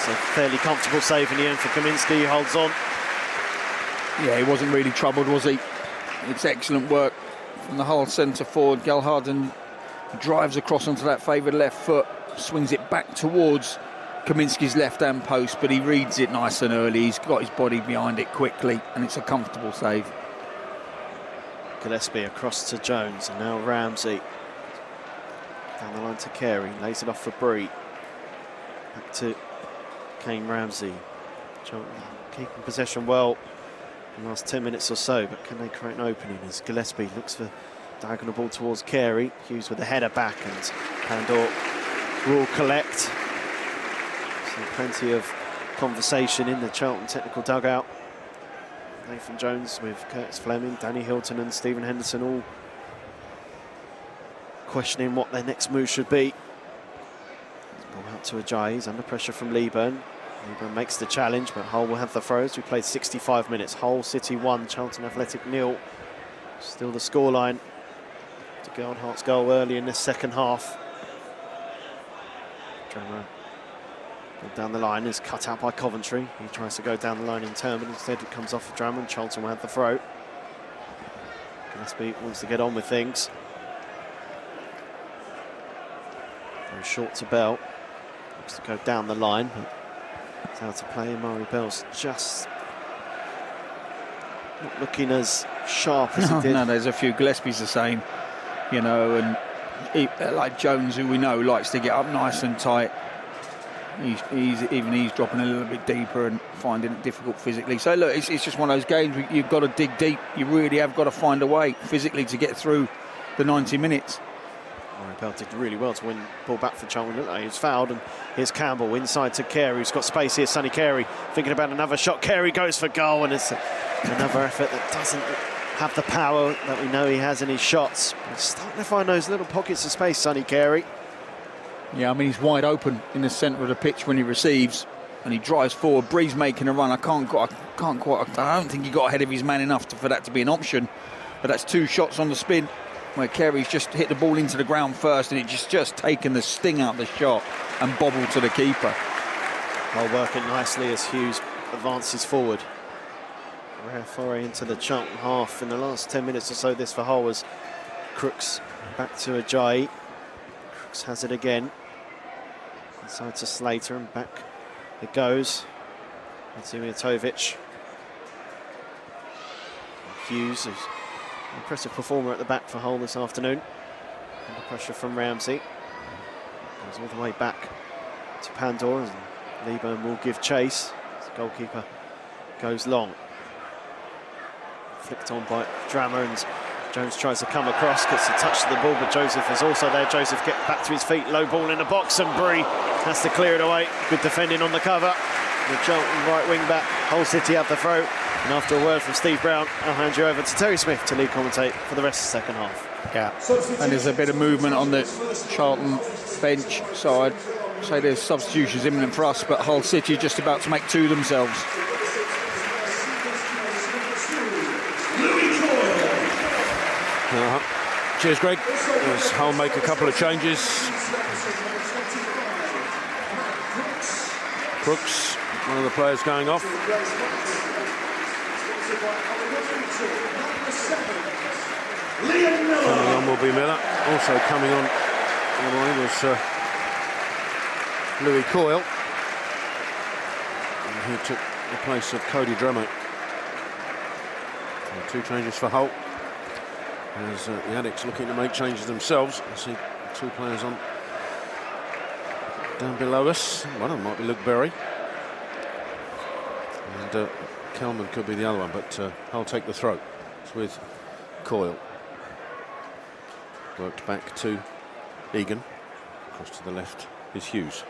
a fairly comfortable save in the end for Kaminski. He holds on. Yeah, he wasn't really troubled, was he? It's excellent work from the Hull centre forward. Gelharden drives across onto that favoured left foot, swings it back towards Kaminski's left-hand post, but he reads it nice and early. He's got his body behind it quickly, and it's a comfortable save. Gillespie across to Jones, and now Ramsey. Down the line to Carey, lays it off for Bree. Back to Kane Ramsey. Keeping possession well in the last 10 minutes or so, but can they create an opening as Gillespie looks for diagonal ball towards Carey. Hughes with the header back, and Pandor will collect. So plenty of conversation in the Charlton technical dugout. Nathan Jones with Curtis Fleming, Danny Hilton and Stephen Henderson all questioning what their next move should be. Ball out to Ajayi, he's under pressure from Leeburn. Leeburn makes the challenge, but Hull will have the throws. We played 65 minutes. Hull City 1, Charlton Athletic 0. Still the scoreline to Gerhardt's goal early in this second half. Drummer down the line is cut out by Coventry. He tries to go down the line in turn, but instead it comes off of Drummond. Charlton will have the throw. Gillespie wants to get on with things. Very short to Bell. Looks to go down the line, but it's out to play. Murray Bell's just not looking as sharp as he did. No, there's a few. Gillespie's the same, you know, and he, like Jones, who we know likes to get up nice and tight. He's dropping a little bit deeper and finding it difficult physically. So look, it's just one of those games where you've got to dig deep. You really have got to find a way physically to get through the 90 minutes. Murray Bell did really well to win ball back for Charlton. Looked like he was fouled, and here's Campbell inside to Carey, who's got space here. Sonny Carey thinking about another shot. Carey goes for goal, and it's another effort that doesn't have the power that we know he has in his shots. He's starting to find those little pockets of space, Sonny Carey. Yeah, I mean, he's wide open in the centre of the pitch when he receives, and he drives forward. Bree's making a run. I don't think he got ahead of his man enough for that to be an option. But that's two shots on the spin where Carey's just hit the ball into the ground first, and it just taken the sting out of the shot and bobbled to the keeper. Well, working nicely as Hughes advances forward. Rare foray into the Charlton half in the last 10 minutes or so. This for Hull was Crooks back to Ajayi. Crooks has it again. Inside to Slater, and back it goes. Zimiatovic. Hughes, who's an impressive performer at the back for Hull this afternoon. Under pressure from Ramsey. Goes all the way back to Pandora, and Leeburn will give chase. The goalkeeper goes long. Flicked on by Drammer, and Jones tries to come across, gets a touch to the ball, but Joseph is also there. Joseph gets back to his feet, low ball in the box, and Bree has to clear it away. Good defending on the cover. The Charlton right wing back, Hull City have the throw, and after a word from Steve Brown, I'll hand you over to Terry Smith to lead commentate for the rest of the second half. Yeah, and there's a bit of movement on the Charlton bench, so I'd say there's substitutions imminent for us, but Hull City just about to make two themselves. Cheers, Greg. As Hull make a couple of changes. Crooks, one of the players going off. Coming on will be Miller. Also coming on the line was Louis Coyle. And he took the place of Cody Drummer. So two changes for Hull. As the Addicts looking to make changes themselves. I see two players on down below us. One of them might be Luke Berry. And Kelman could be the other one, but Hull take the throw. It's with Coyle. Worked back to Egan. Across to the left is Hughes.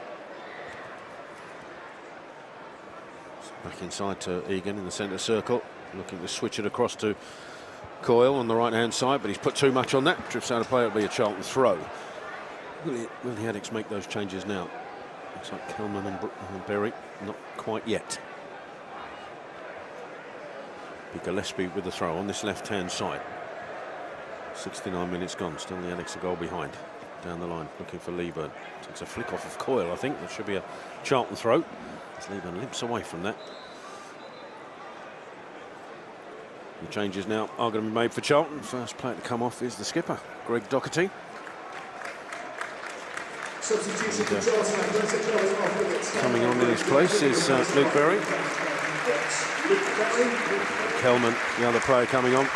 Back inside to Egan in the centre circle. Looking to switch it across to Coyle on the right-hand side, but he's put too much on that. Drifts out of play, it'll be a Charlton throw. Will the Addicts make those changes now? Looks like Kelman and Berry, not quite yet. Be Gillespie with the throw on this left-hand side. 69 minutes gone, still the Addicts a goal behind. Down the line, looking for Leeburn. It's a flick off of Coyle, I think. There should be a Charlton throw. As Leeburn limps away from that. The changes now are going to be made for Charlton. First player to come off is the skipper, Greg Doherty. Coming on in his place is Luke Berry. Kelman, the other player coming on.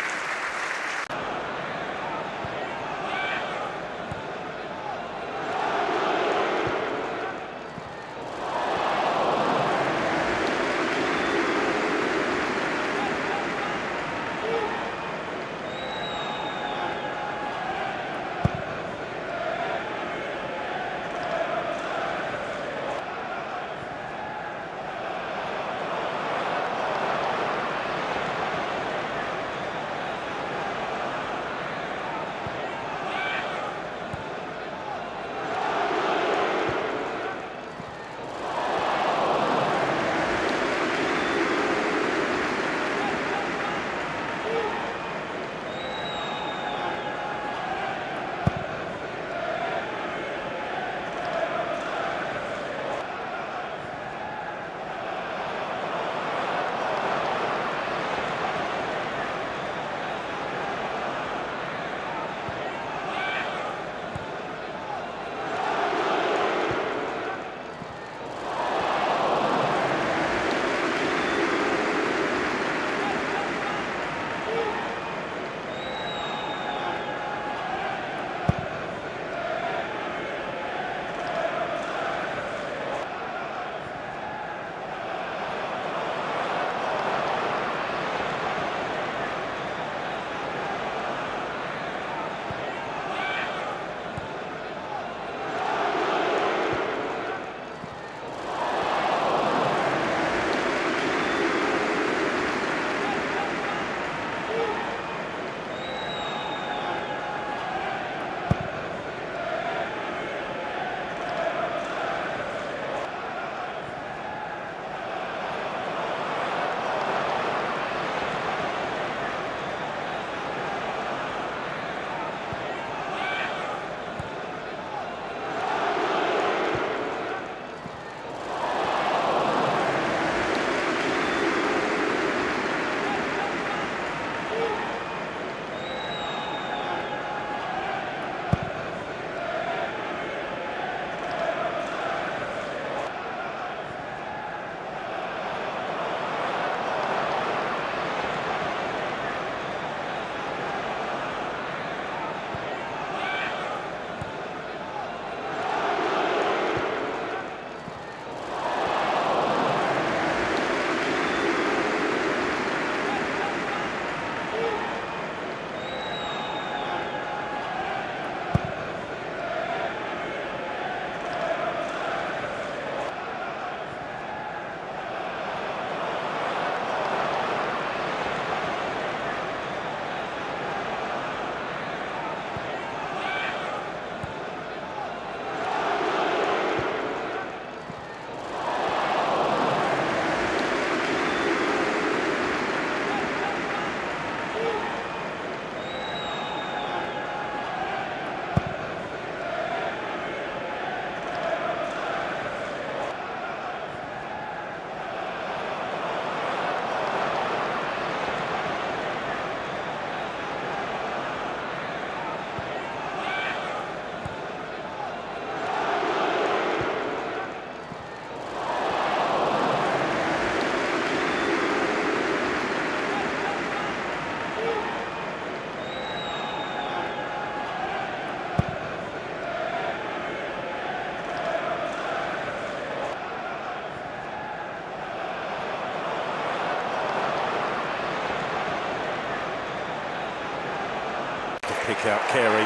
Pick out Carey.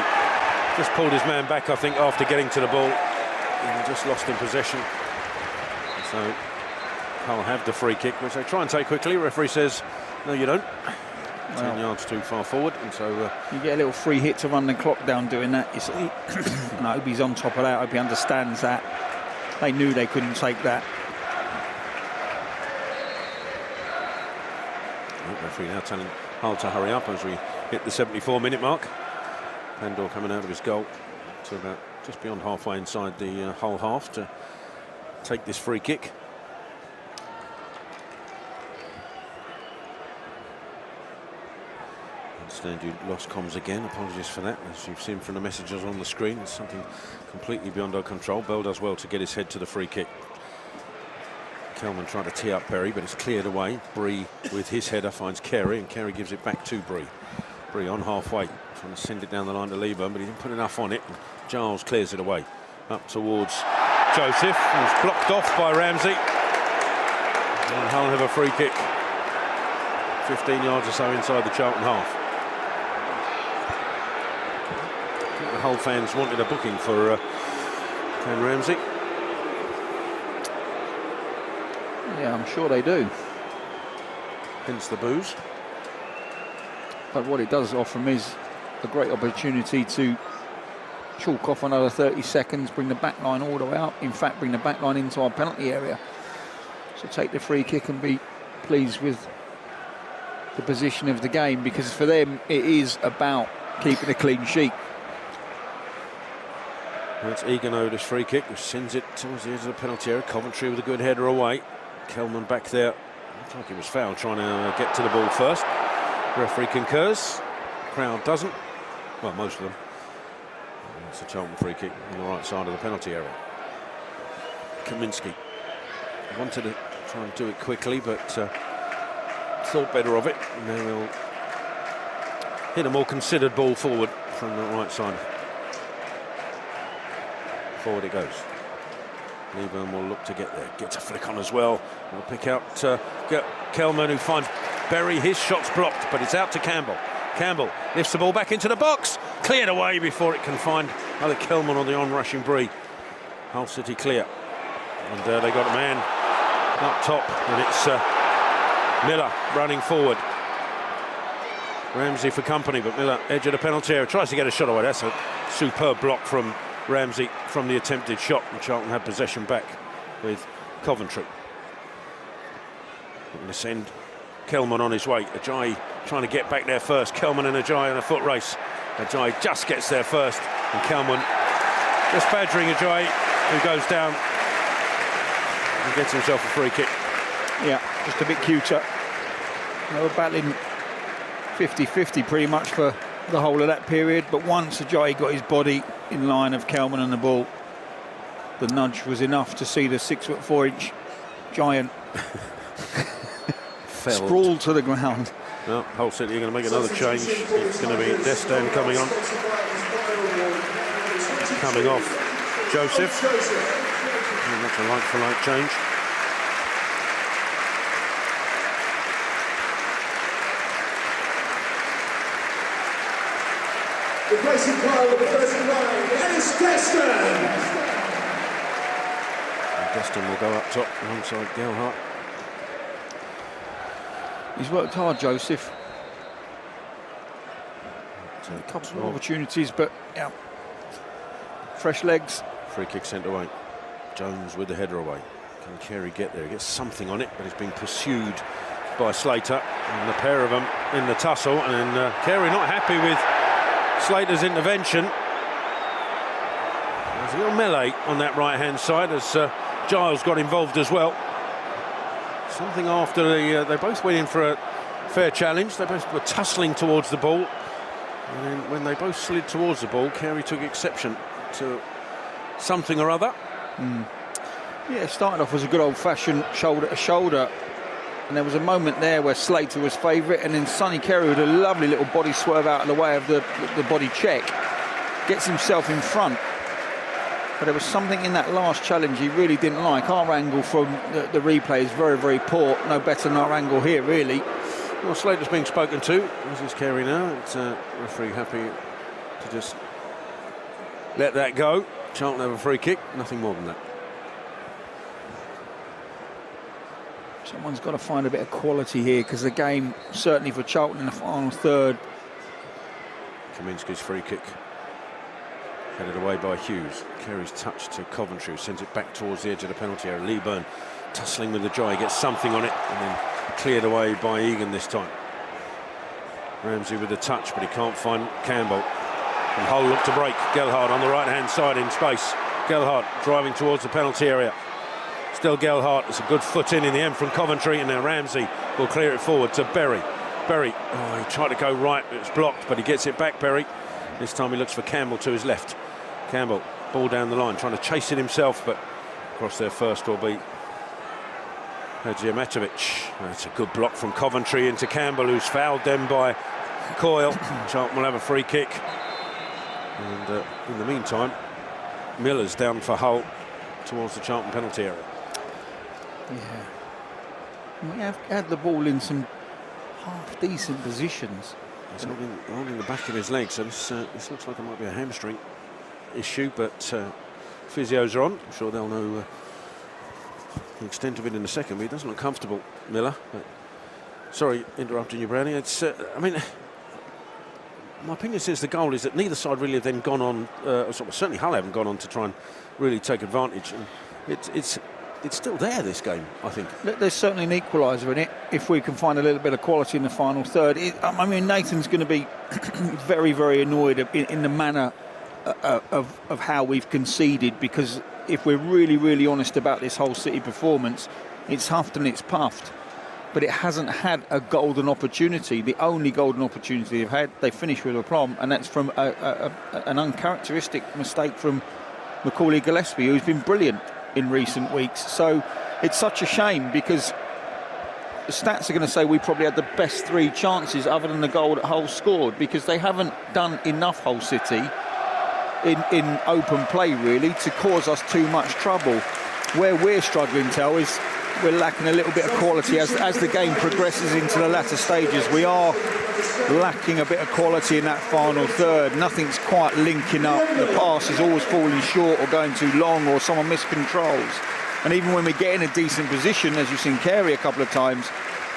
Just pulled his man back, I think, after getting to the ball. And just lost in possession. So Hull have the free kick, which they try and take quickly. Referee says, no, you don't. 10 yards too far forward, and so you get a little free hit to run the clock down doing that, you see. And I hope he's on top of that. I hope he understands that. They knew they couldn't take that. Referee now telling Hull to hurry up as we hit the 74-minute mark. Pandor coming out of his goal to about just beyond halfway inside the Hull half to take this free kick. understand you lost comms again. Apologies for that. As you've seen from the messages on the screen, it's something completely beyond our control. Bell does well to get his head to the free kick. Kelman trying to tee up Berry, but it's cleared away. Bree with his header finds Carey, and Carey gives it back to Bree. Bree on halfway, trying to send it down the line to Lieberman, but he didn't put enough on it. And Giles clears it away. Up towards Joseph, who's blocked off by Ramsey. And Hull have a free kick. 15 yards or so inside the Charlton half. I think the Hull fans wanted a booking for Ken Ramsey. Yeah, I'm sure they do. Hence the boos. But what it does offer him is a great opportunity to chalk off another 30 seconds, bring the back line all the way up. In fact, bring the back line into our penalty area. So take the free kick and be pleased with the position of the game, because for them it is about keeping a clean sheet. That's Eganodi's free kick, which sends it towards the edge of the penalty area. Coventry with a good header away. Kelman back there. Looked like he was fouled, trying to get to the ball first. Referee concurs. Crowd doesn't. Well, most of them. It's a Charlton free kick on the right side of the penalty area. Kaminski wanted to try and do it quickly, but thought better of it. And now he'll hit a more considered ball forward from the right side. Forward it goes. Lieberman will look to get there. Gets a flick on as well. We'll pick out Kelman, who finds Berry. His shot's blocked, but it's out to Campbell. Campbell lifts the ball back into the box. Cleared away before it can find either Kelman or the on-rushing Bree. Hull City clear. And they got a man up top, and it's Miller running forward. Ramsey for company, but Miller, edge of the penalty area, tries to get a shot away. That's a superb block from Ramsey from the attempted shot, and Charlton had possession back with Coventry. We're going to send Kelman on his way. Ajayi trying to get back there first. Kelman and Ajayi in a foot race. Ajayi just gets there first, and Kelman just badgering Ajayi, who goes down and gets himself a free kick. Yeah, just a bit cuter. They were battling 50-50 pretty much for the whole of that period, but once Ajayi got his body in line of Kelman and the ball, the nudge was enough to see the 6'4" giant sprawl to the ground. Well, Hull City are going to make another change. It's going to be Destin coming on. Coming off Joseph. And that's a like-for-like change. Replacing Kyle with the first in line, Dennis Destin! Destin will go up top alongside Gelhardt. He's worked hard, Joseph. A couple of opportunities, but yeah, fresh legs. Free kick sent away. Jones with the header away. Can Carey get there? He gets something on it, but he's being pursued by Slater, and the pair of them in the tussle. And Carey not happy with Slater's intervention. There's a little melee on that right-hand side as Giles got involved as well. Something after they both went in for a fair challenge. They both were tussling towards the ball. And then when they both slid towards the ball, Carey took exception to something or other. Yeah, it started off as a good old-fashioned shoulder-to-shoulder. And there was a moment there where Slater was favourite, and then Sonny Carey with a lovely little body swerve out of the way of the body check, gets himself in front. But there was something in that last challenge he really didn't like. Our angle from the replay is very, very poor. No better than our angle here, really. Well, Slater's being spoken to. This is Carey now. It's referee happy to just let that go. Charlton have a free kick. Nothing more than that. Someone's got to find a bit of quality here, because the game, certainly for Charlton in the final third. Kaminski's free kick. Headed away by Hughes. Carey's touch to Coventry, who sends it back towards the edge of the penalty area. Lieberman tussling with the Ajayi, gets something on it, and then cleared away by Egan this time. Ramsey with the touch, but he can't find Campbell. And Hull look to break. Gelhardt on the right-hand side in space. Gelhardt driving towards the penalty area. Still Gelhardt. It's a good foot in the end from Coventry, and now Ramsey will clear it forward to Berry. Berry. Oh, he tried to go right, it's blocked, but he gets it back, Berry. This time he looks for Campbell to his left. Campbell, ball down the line, trying to chase it himself, but across there first will be Hadžiamatović. That's a good block from Coventry into Campbell, who's fouled them by Coyle. Charlton will have a free kick. And in the meantime, Miller's down for Hull towards the Charlton penalty area. Yeah. We have had the ball in some half-decent positions. He's holding the back of his leg, so this looks like it might be a hamstring issue, but physios are on. I'm sure they'll know the extent of it in a second, but he doesn't look comfortable, Miller. But, sorry, interrupting you, Brownie. It's, I mean, my opinion since the goal is that neither side really have then gone on, certainly Hull haven't gone on to try and really take advantage. And it's still there, this game, I think. There's certainly an equaliser in it, if we can find a little bit of quality in the final third. I mean, Nathan's going to be very, very annoyed in the manner of how we've conceded, because if we're really, really honest about this whole City performance, it's huffed and it's puffed, but it hasn't had a golden opportunity. The only golden opportunity they've had, they finished with a problem, and that's from an uncharacteristic mistake from Macaulay Gillespie, who's been brilliant in recent weeks. So it's such a shame, because the stats are going to say we probably had the best 3 chances other than the goal that Hull scored, because they haven't done enough, Hull City, in open play really, to cause us too much trouble. Where we're struggling, Tel, is we're lacking a little bit of quality as the game progresses into the latter stages. We are lacking a bit of quality in that final third. Nothing's quite linking up. The pass is always falling short or going too long, or someone miscontrols. And even when we get in a decent position, as you've seen Carey a couple of times,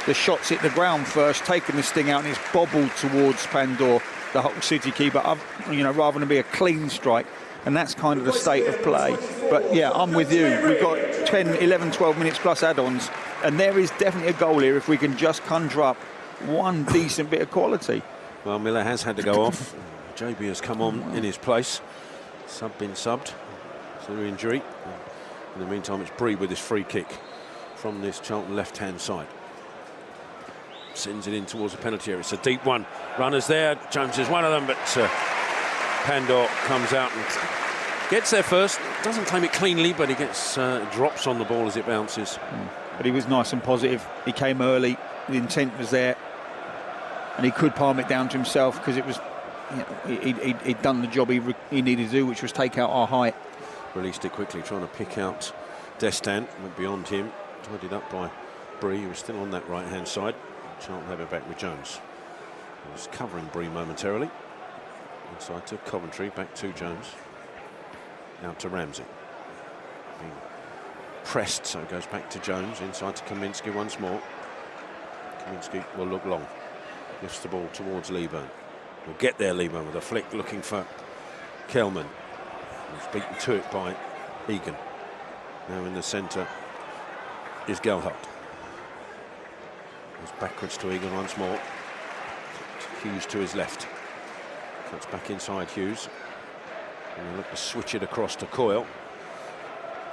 the shots hit the ground first, taking this thing out, and it's bobbled towards Pandor, the Hull City keeper, rather than be a clean strike. And that's kind of the state of play. But yeah, I'm with you. We've got 10, 11, 12 minutes plus add-ons, and there is definitely a goal here if we can just conjure up one decent bit of quality. Well, Miller has had to go off. JB has come on in his place. Been subbed through injury. In the meantime, it's Bree with his free kick from this Charlton left-hand side. Sends it in towards the penalty area. It's a deep one. Runners there. Jones is one of them, but Pandor comes out and gets there first. Doesn't claim it cleanly, but he gets drops on the ball as it bounces. But he was nice and positive. He came early. The intent was there, and he could palm it down to himself, because it was, he'd done the job he needed to do, which was take out our height. Released it quickly, trying to pick out Destin. Went beyond him. Tidied up by Bree, who was still on that right-hand side. Charlton have it back with Jones. He was covering Bree momentarily. Inside to Coventry, back to Jones. Out to Ramsey. Being pressed, so it goes back to Jones. Inside to Kaminski once more. Kaminski will look long. Lifts the ball towards Leeburn. Will get there, Leeburn, with a flick, looking for Kelman. He's beaten to it by Egan. Now in the centre is Gelhardt. Goes backwards to Egan once more. Hughes to his left. Cuts back inside Hughes. And they look to switch it across to Coyle.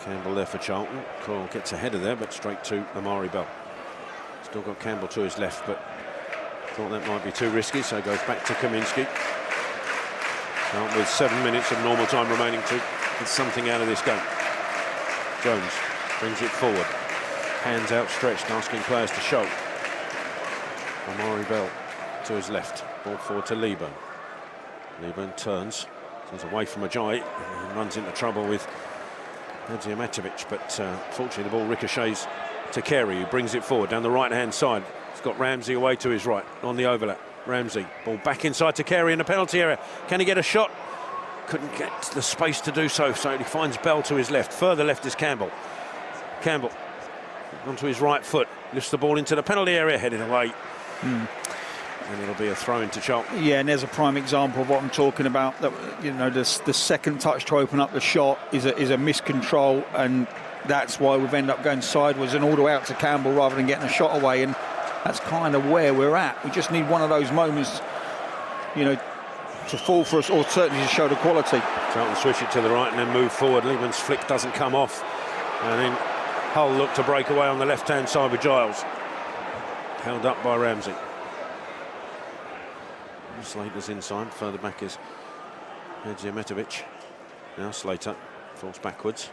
Campbell there for Charlton. Coyle gets ahead of there, but straight to Amari Bell. Still got Campbell to his left, but thought that might be too risky, so goes back to Kaminski. Charlton with 7 minutes of normal time remaining to get something out of this game. Jones brings it forward. Hands outstretched, asking players to show. Amari Bell to his left. Ball forward to Leeburn. Leeburn turns away from Ajayi and runs into trouble with Hadžiamatović, but fortunately the ball ricochets to Carey, who brings it forward down the right-hand side. He's got Ramsey away to his right on the overlap. Ramsey, ball back inside to Carey in the penalty area. Can he get a shot? Couldn't get the space to do so, so he finds Bell to his left. Further left is Campbell. Campbell onto his right foot, lifts the ball into the penalty area, headed away. And it'll be a throw into Charlton. Yeah, and there's a prime example of what I'm talking about. That, the second touch to open up the shot is a miscontrol, and that's why we've ended up going sideways and all the way out to Campbell rather than getting a shot away. And that's kind of where we're at. We just need one of those moments, to fall for us, or certainly to show the quality. Charlton switch it to the right and then move forward. Leeman's flick doesn't come off, and then Hull look to break away on the left-hand side with Giles. Held up by Ramsey. Slater's inside, further back is Edzimetovic. Now Slater falls backwards.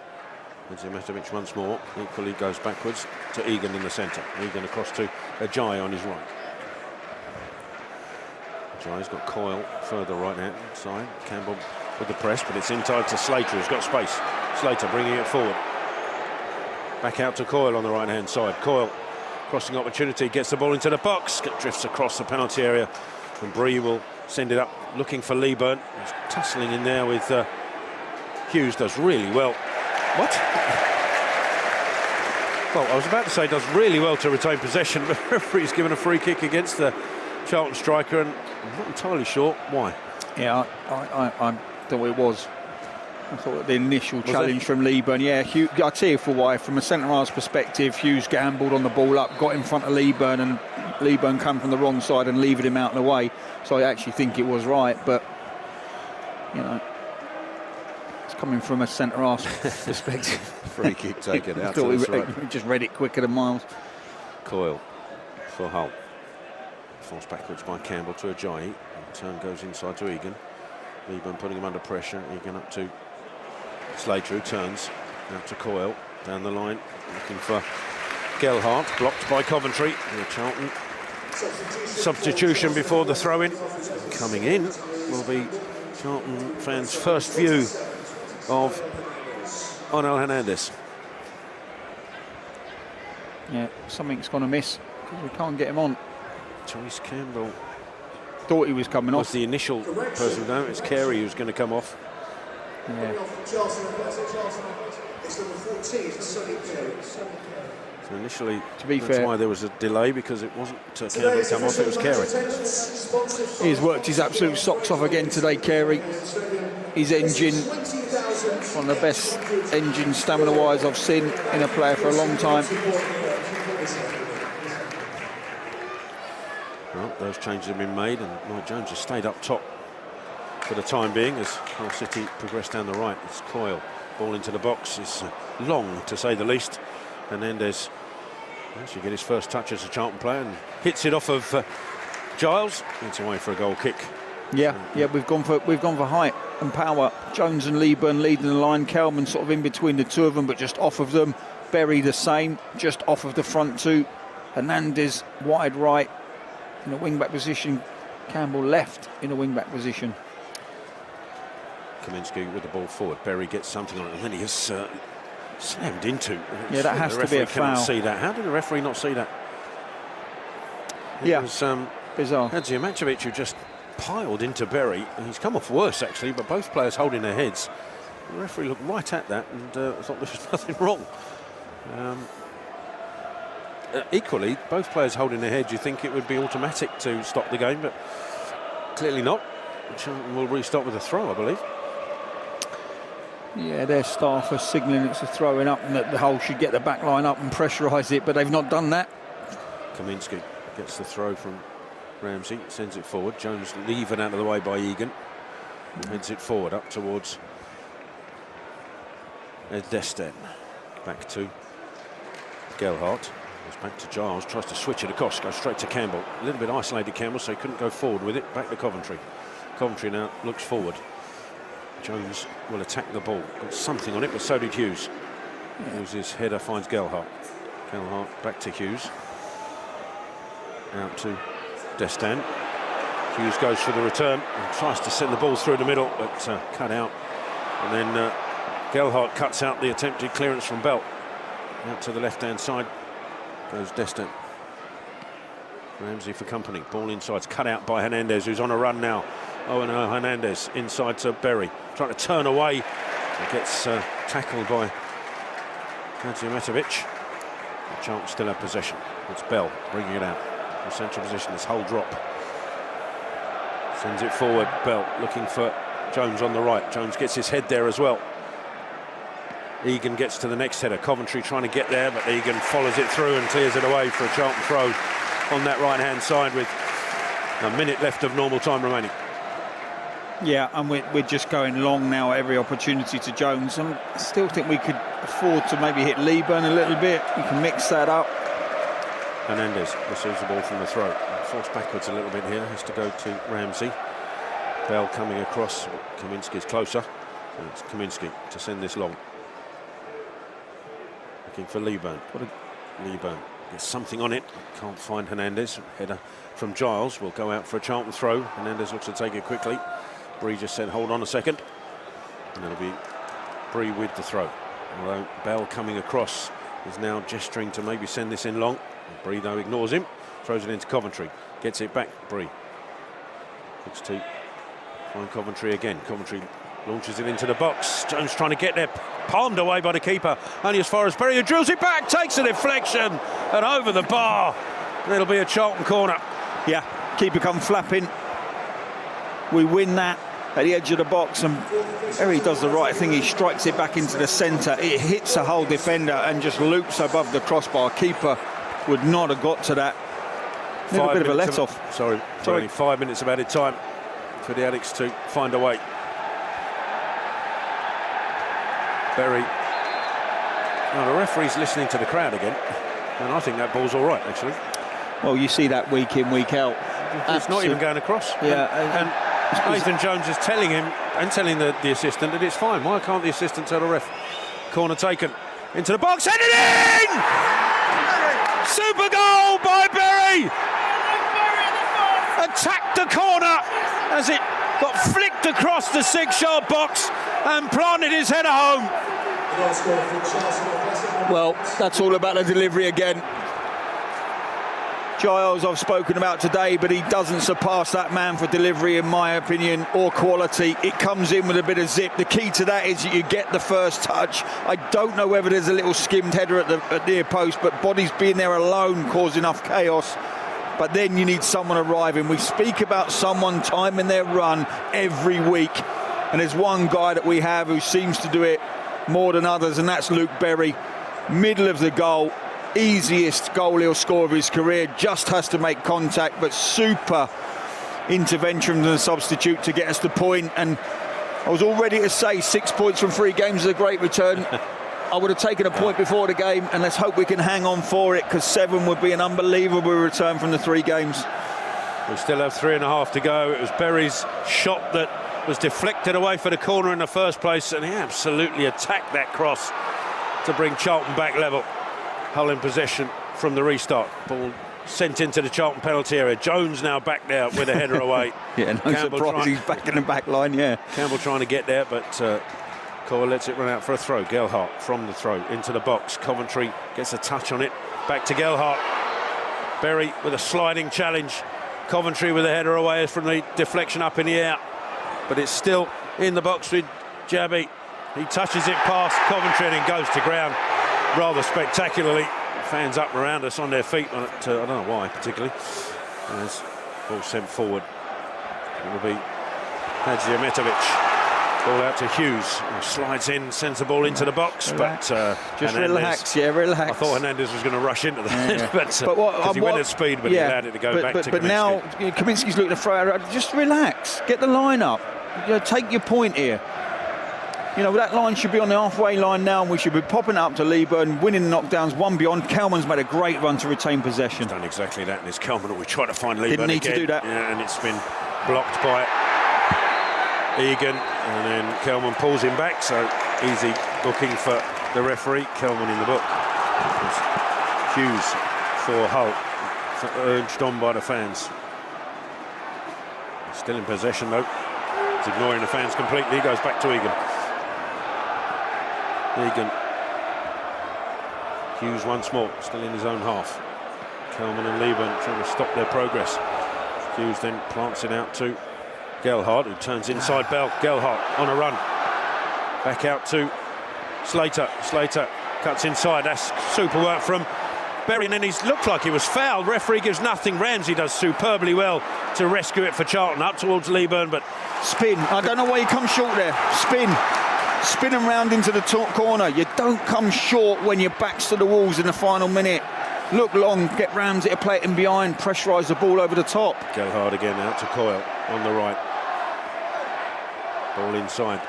Edzimetovic once more, equally goes backwards to Egan in the centre. Egan across to Ajayi on his right. Ajayi's got Coyle further right hand side. Campbell with the press, but it's inside to Slater, who's got space. Slater bringing it forward. Back out to Coyle on the right hand side. Coyle crossing opportunity, gets the ball into the box, drifts across the penalty area, and Bree will send it up looking for Leeburn. He's tussling in there with Hughes, does really well. What? Well, I was about to say does really well to retain possession, but the referee's given a free kick against the Charlton striker, and I'm not entirely sure why. Yeah, I thought it was. I thought the initial challenge from Leeburn, yeah, I'll tell you for why. From a centre-half's perspective, Hughes gambled on the ball up, got in front of Leeburn, and Leeburn come from the wrong side and levered him out of the way. So I actually think it was right, but, you know, it's coming from a centre-half's perspective. Free kick taken out. We just read it quicker than Miles. Coyle for Hull. Forced backwards by Campbell to Ajayi. Turn goes inside to Egan. Leeburn putting him under pressure. Egan up to Slater, who turns out to Coyle down the line, looking for Gelhardt, blocked by Coventry. The Charlton substitution before the throw-in. Coming in will be Charlton fans' first view of Onel Hernandez. Yeah, something's gone amiss because we can't get him on. Joyce Campbell thought he was coming was off. the initial person. No, it's Carey who's going to come off. Yeah. So initially, to be that's fair, why there was a delay, because it wasn't Campbell come off, it was Carey. He's worked his absolute socks off again today, Carey. His engine, one of the best engine stamina-wise I've seen in a player for a long time. Well, those changes have been made, and Lloyd Jones has stayed up top for the time being as Hull City progress down the right. It's Coyle, ball into the box. It's long, to say the least. Hernandez actually get his first touch as a Charlton player and hits it off of Giles. It's away for a goal kick. Yeah, we've gone for height and power. Jones and Leeburn leading the line. Kelman sort of in between the two of them, but just off of them. Berry the same, just off of the front two. Hernandez wide right in a wing-back position. Campbell left in a wing-back position. Kaminsky with the ball forward. Berry gets something on it, and then he is slammed into. Yeah, that has to be a foul. See that? How did the referee not see that? It was bizarre. Edzimetovic who just piled into Berry. He's come off worse actually, but both players holding their heads. The referee looked right at that and thought there was nothing wrong. Equally, both players holding their heads, you think it would be automatic to stop the game, but clearly not. Charlton will restart with a throw, I believe. Yeah, their staff are signalling it's a throwing up and that the Hull should get the back line up and pressurise it, but they've not done that. Kaminsky gets the throw from Ramsey, sends it forward. Jones levered out of the way by Egan. Heads it forward up towards Destin. Back to Gelhardt. Goes back to Giles, tries to switch it across, goes straight to Campbell. A little bit isolated Campbell, so he couldn't go forward with it. Back to Coventry. Coventry now looks forward. Jones will attack the ball. Got something on it, but so did Hughes. Hughes' header finds Gelhardt. Gelhardt back to Hughes. Out to Destin. Hughes goes for the return and tries to send the ball through the middle, but cut out. And then Gelhardt cuts out the attempted clearance from Belt. Out to the left-hand side goes Destin. Ramsey for company. Ball inside. It's cut out by Hernandez, who's on a run now. Oh no, Hernandez inside to Berry. Trying to turn away. It gets tackled by Edzimetovic. Charlton still have possession. It's Bell bringing it out. In central position, this whole drop. Sends it forward. Bell looking for Jones on the right. Jones gets his head there as well. Egan gets to the next header. Coventry trying to get there, but Egan follows it through and clears it away for a Charlton throw on that right-hand side with a minute left of normal time remaining. Yeah, and we're just going long now at every opportunity to Jones. And I still think we could afford to maybe hit Leeburn a little bit. We can mix that up. Hernandez receives the ball from the throw. forced backwards a little bit here. Has to go to Ramsey. Bell coming across. Kaminsky's closer. So it's Kaminsky to send this long. Looking for Leeburn. Leeburn gets something on it. Can't find Hernandez. Header from Giles will go out for a Charlton throw. Hernandez looks to take it quickly. Bree just said, hold on a second. And it'll be Bree with the throw. Although Bell coming across is now gesturing to maybe send this in long. Bree, though, ignores him. Throws it into Coventry. Gets it back, Bree. Looks to find Coventry again. Coventry launches it into the box. Jones trying to get there. Palmed away by the keeper. Only as far as Berry, who drills it back. Takes a deflection and over the bar. And it'll be a Charlton corner. Yeah, keeper come flapping. We win that at the edge of the box, and Berry does the right thing. He strikes it back into the centre. It hits a whole defender and just loops above the crossbar. Keeper would not have got to that. A little bit of a let-off. Sorry. 5 minutes of added time for the Addicts to find a way. Berry. Now the referee's listening to the crowd again, and I think that ball's all right, actually. Well, you see that week in, week out. It's not even going across. Yeah, and Nathan Jones is telling him and telling the assistant that it's fine. Why can't the assistant tell the ref? Corner taken into the box, headed in! Super goal by Berry! Attacked the corner as it got flicked across the 6-yard box and planted his header home. Well, that's all about the delivery again. Giles I've spoken about today, but he doesn't surpass that man for delivery, in my opinion, or quality. It comes in with a bit of zip. The key to that is that you get the first touch. I don't know whether there's a little skimmed header at the near post, but bodies being there alone cause enough chaos. But then you need someone arriving. We speak about someone timing their run every week, and there's one guy that we have who seems to do it more than others, and that's Luke Berry. Middle of the goal, easiest goal he'll score of his career, just has to make contact, but super intervention and substitute to get us the point. And I was all ready to say 6 points from 3 games is a great return. I would have taken a point before the game, and let's hope we can hang on for it, because 7 would be an unbelievable return from the 3 games. We still have 3.5 to go. It was Berry's shot that was deflected away for the corner in the first place, and he absolutely attacked that cross to bring Charlton back level. Hull in possession from the restart. Ball sent into the Charlton penalty area. Jones now back there with a header away. Yeah, no surprise he's back in the back line, yeah. Campbell trying to get there, but Cole lets it run out for a throw. Gelhardt from the throw into the box. Coventry gets a touch on it. Back to Gelhardt. Berry with a sliding challenge. Coventry with a header away from the deflection up in the air. But it's still in the box with Jabby. He touches it past Coventry and then goes to ground rather spectacularly. Fans up around us on their feet. I don't know why particularly. As ball sent forward. It will be Hadzimetovic. Ball out to Hughes, who slides in, sends the ball into the box, relax. But just Hernandez, relax, yeah, relax. I thought Hernandez was going to rush into that, yeah. but what, he went at speed, but he allowed it to go back to Kaminsky. But now Kaminsky's looking to throw out. Just relax, get the line up. You know, take your point here. You know, that line should be on the halfway line now, and we should be popping up to Leeburn, winning the knockdowns, one beyond. Kelman's made a great run to retain possession. He's done exactly that, and it's Kelman. We tried to find Leeburn Didn't need again. to do that. Yeah, and it's been blocked by Egan, and then Kelman pulls him back, so easy booking for the referee. Kelman in the book. Hughes for Hull, urged on by the fans. Still in possession though. He's ignoring the fans completely. He goes back to Egan. Egan. Hughes once more, still in his own half. Kelman and Leeburn trying to stop their progress. Hughes then plants it out to Gelhardt, who turns inside Bell. Gelhardt on a run. Back out to Slater. Slater cuts inside. That's super work from Berry, and then he's looked like he was fouled. Referee gives nothing. Ramsey does superbly well to rescue it for Charlton. Up towards Leeburn, but spin. I don't know why you come short there. Spin him round into the top corner. You don't come short when your back's to the walls in the final minute. Look long, get Ramsey to play it in behind, pressurise the ball over the top. Gelhardt again out to Coyle on the right. Ball inside.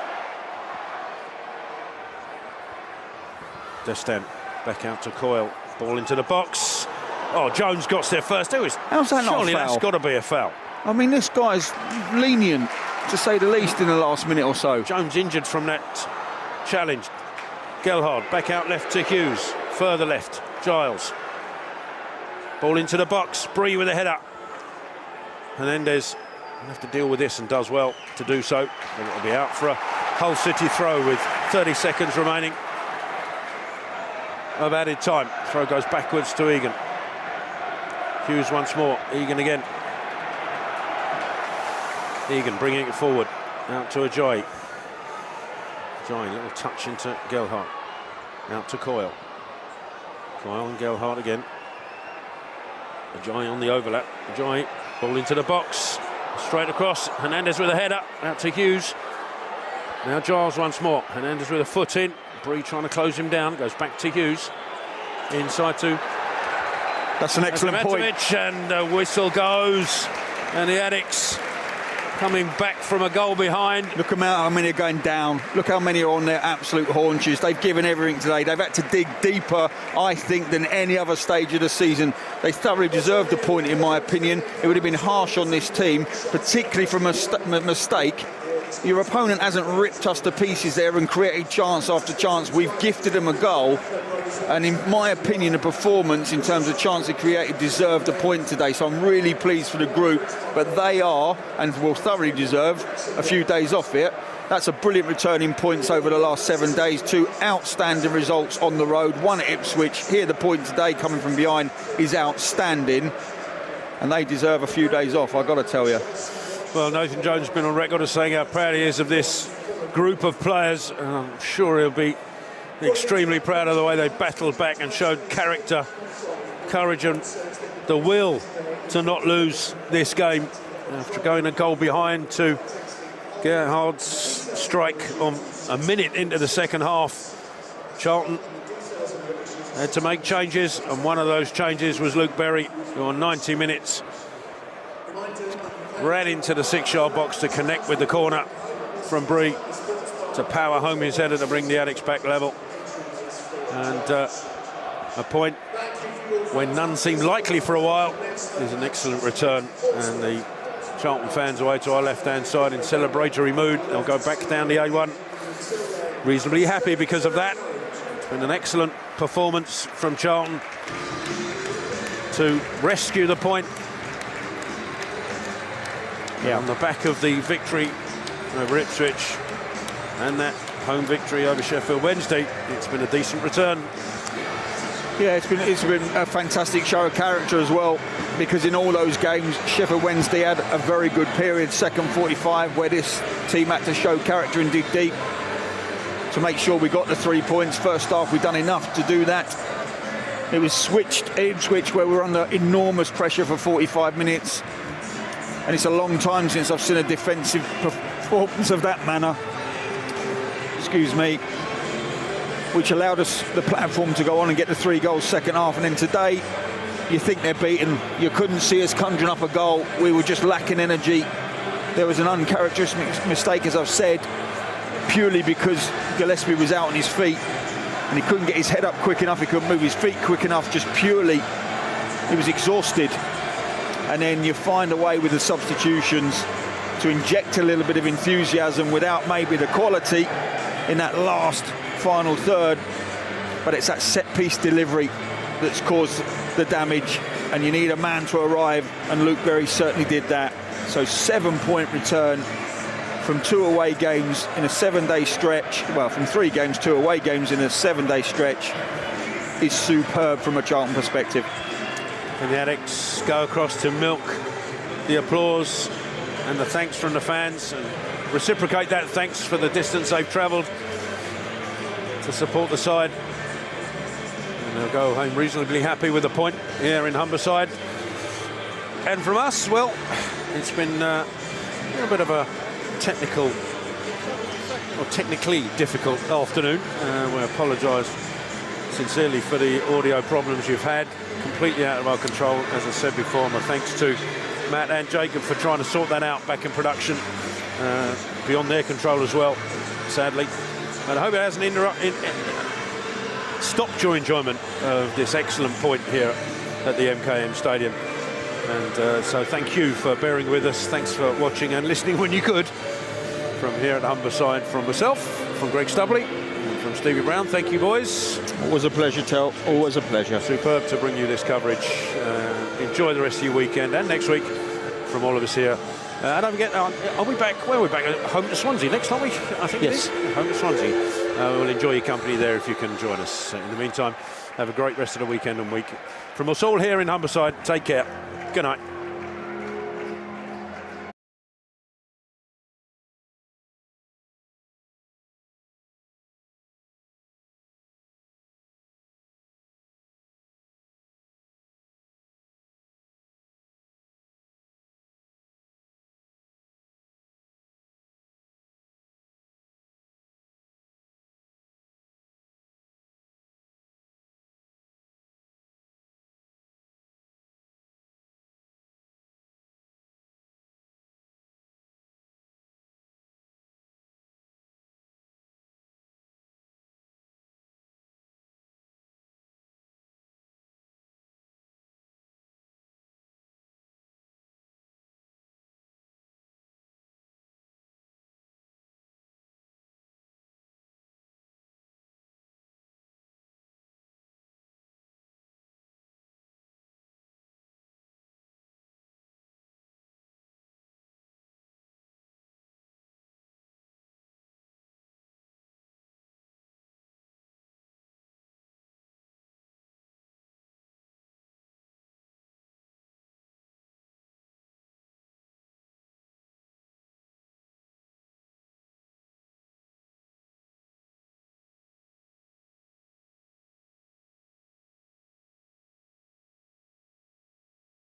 Destin back out to Coyle. Ball into the box. Oh, Jones got there first. How's that not a Surely foul? that's got to be a foul. I mean, this guy's lenient, to say the least, in the last minute or so. Jones injured from that challenge. Gelhard back out left to Hughes. Further left, Giles. Ball into the box. Bree with a header. Hernandez will have to deal with this and does well to do so. And it'll be out for a Hull City throw with 30 seconds remaining of added time. Throw goes backwards to Egan. Hughes once more. Egan again. Egan bringing it forward. Out to Ajayi. Ajayi, little touch into Gelhard. Out to Coyle. Coyle and Gelhard again. Ajayi on the overlap. Ajayi, ball into the box. Straight across. Hernandez with a header. Out to Hughes. Now Giles once more. Hernandez with a foot in. Bree trying to close him down. Goes back to Hughes. Inside to... That's an excellent point. And the whistle goes. And the Addicts coming back from a goal behind. Look how many are going down. Look how many are on their absolute haunches. They've given everything today. They've had to dig deeper, I think, than any other stage of the season. They thoroughly deserved the point, in my opinion. It would have been harsh on this team, particularly from a mistake. Your opponent hasn't ripped us to pieces there and created chance after chance. We've gifted them a goal. And in my opinion, the performance in terms of chance they created deserved a point today. So I'm really pleased for the group. But they are, and will thoroughly deserve, a few days off it. That's a brilliant return in points over the last 7 days. 2 outstanding results on the road. 1 at Ipswich. Here the point today coming from behind is outstanding. And they deserve a few days off, I've got to tell you. Well, Nathan Jones has been on record as saying how proud he is of this group of players. I'm sure he'll be extremely proud of the way they battled back and showed character, courage and the will to not lose this game. After going a goal behind to Gerhard's strike on a minute into the second half, Charlton had to make changes, and one of those changes was Luke Berry, who on 90 minutes ran into the 6-yard box to connect with the corner from Bree to power home his header to bring the Addicts back level. And a point when none seemed likely for a while is an excellent return. And the Charlton fans away to our left-hand side in celebratory mood. They'll go back down the A1 reasonably happy because of that. It's been an excellent performance from Charlton to rescue the point. Yeah. On the back of the victory over Ipswich and that home victory over Sheffield Wednesday, it's been a decent return. Yeah, it's been a fantastic show of character as well, because in all those games, Sheffield Wednesday had a very good period, second 45, where this team had to show character and dig deep to make sure we got the 3 points. First half, we've done enough to do that. It was Ipswich, where we were under enormous pressure for 45 minutes. And it's a long time since I've seen a defensive performance of that manner. Excuse me. Which allowed us the platform to go on and get the 3 goals second half. And then today, you think they're beaten. You couldn't see us conjuring up a goal. We were just lacking energy. There was an uncharacteristic mistake, as I've said, purely because Gillespie was out on his feet and he couldn't get his head up quick enough. He couldn't move his feet quick enough. Just purely, he was exhausted. And then you find a way with the substitutions to inject a little bit of enthusiasm without maybe the quality in that last final third. But it's that set-piece delivery that's caused the damage, and you need a man to arrive, and Luke Berry certainly did that. So 7-point return from 2 away games in a 7-day stretch. Well, from 3 games, 2 away games in a 7-day stretch is superb from a Charlton perspective. And the Addicts go across to milk the applause and the thanks from the fans, and reciprocate that thanks for the distance they've travelled to support the side. And they'll go home reasonably happy with a point here in Humberside. And from us, well, it's been a bit of a technically difficult afternoon. We apologise sincerely for the audio problems you've had. Completely out of our control, as I said before. My thanks to Matt and Jacob for trying to sort that out back in production, beyond their control as well, sadly. And I hope it hasn't stopped your enjoyment of this excellent point here at the MKM Stadium. And so thank you for bearing with us. Thanks for watching and listening when you could. From here at Humberside, from myself, from Greg Stubley, and from Stevie Brown. Thank you, boys. Always a pleasure, Tel. Always a pleasure. Superb to bring you this coverage. Enjoy the rest of your weekend and next week from all of us here. And don't forget, are we back? Where are we back? Home to Swansea next, aren't we? I think Yes. it is. Home to Swansea. We'll enjoy your company there if you can join us. In the meantime, have a great rest of the weekend and week. From us all here in Humberside, take care. Good night.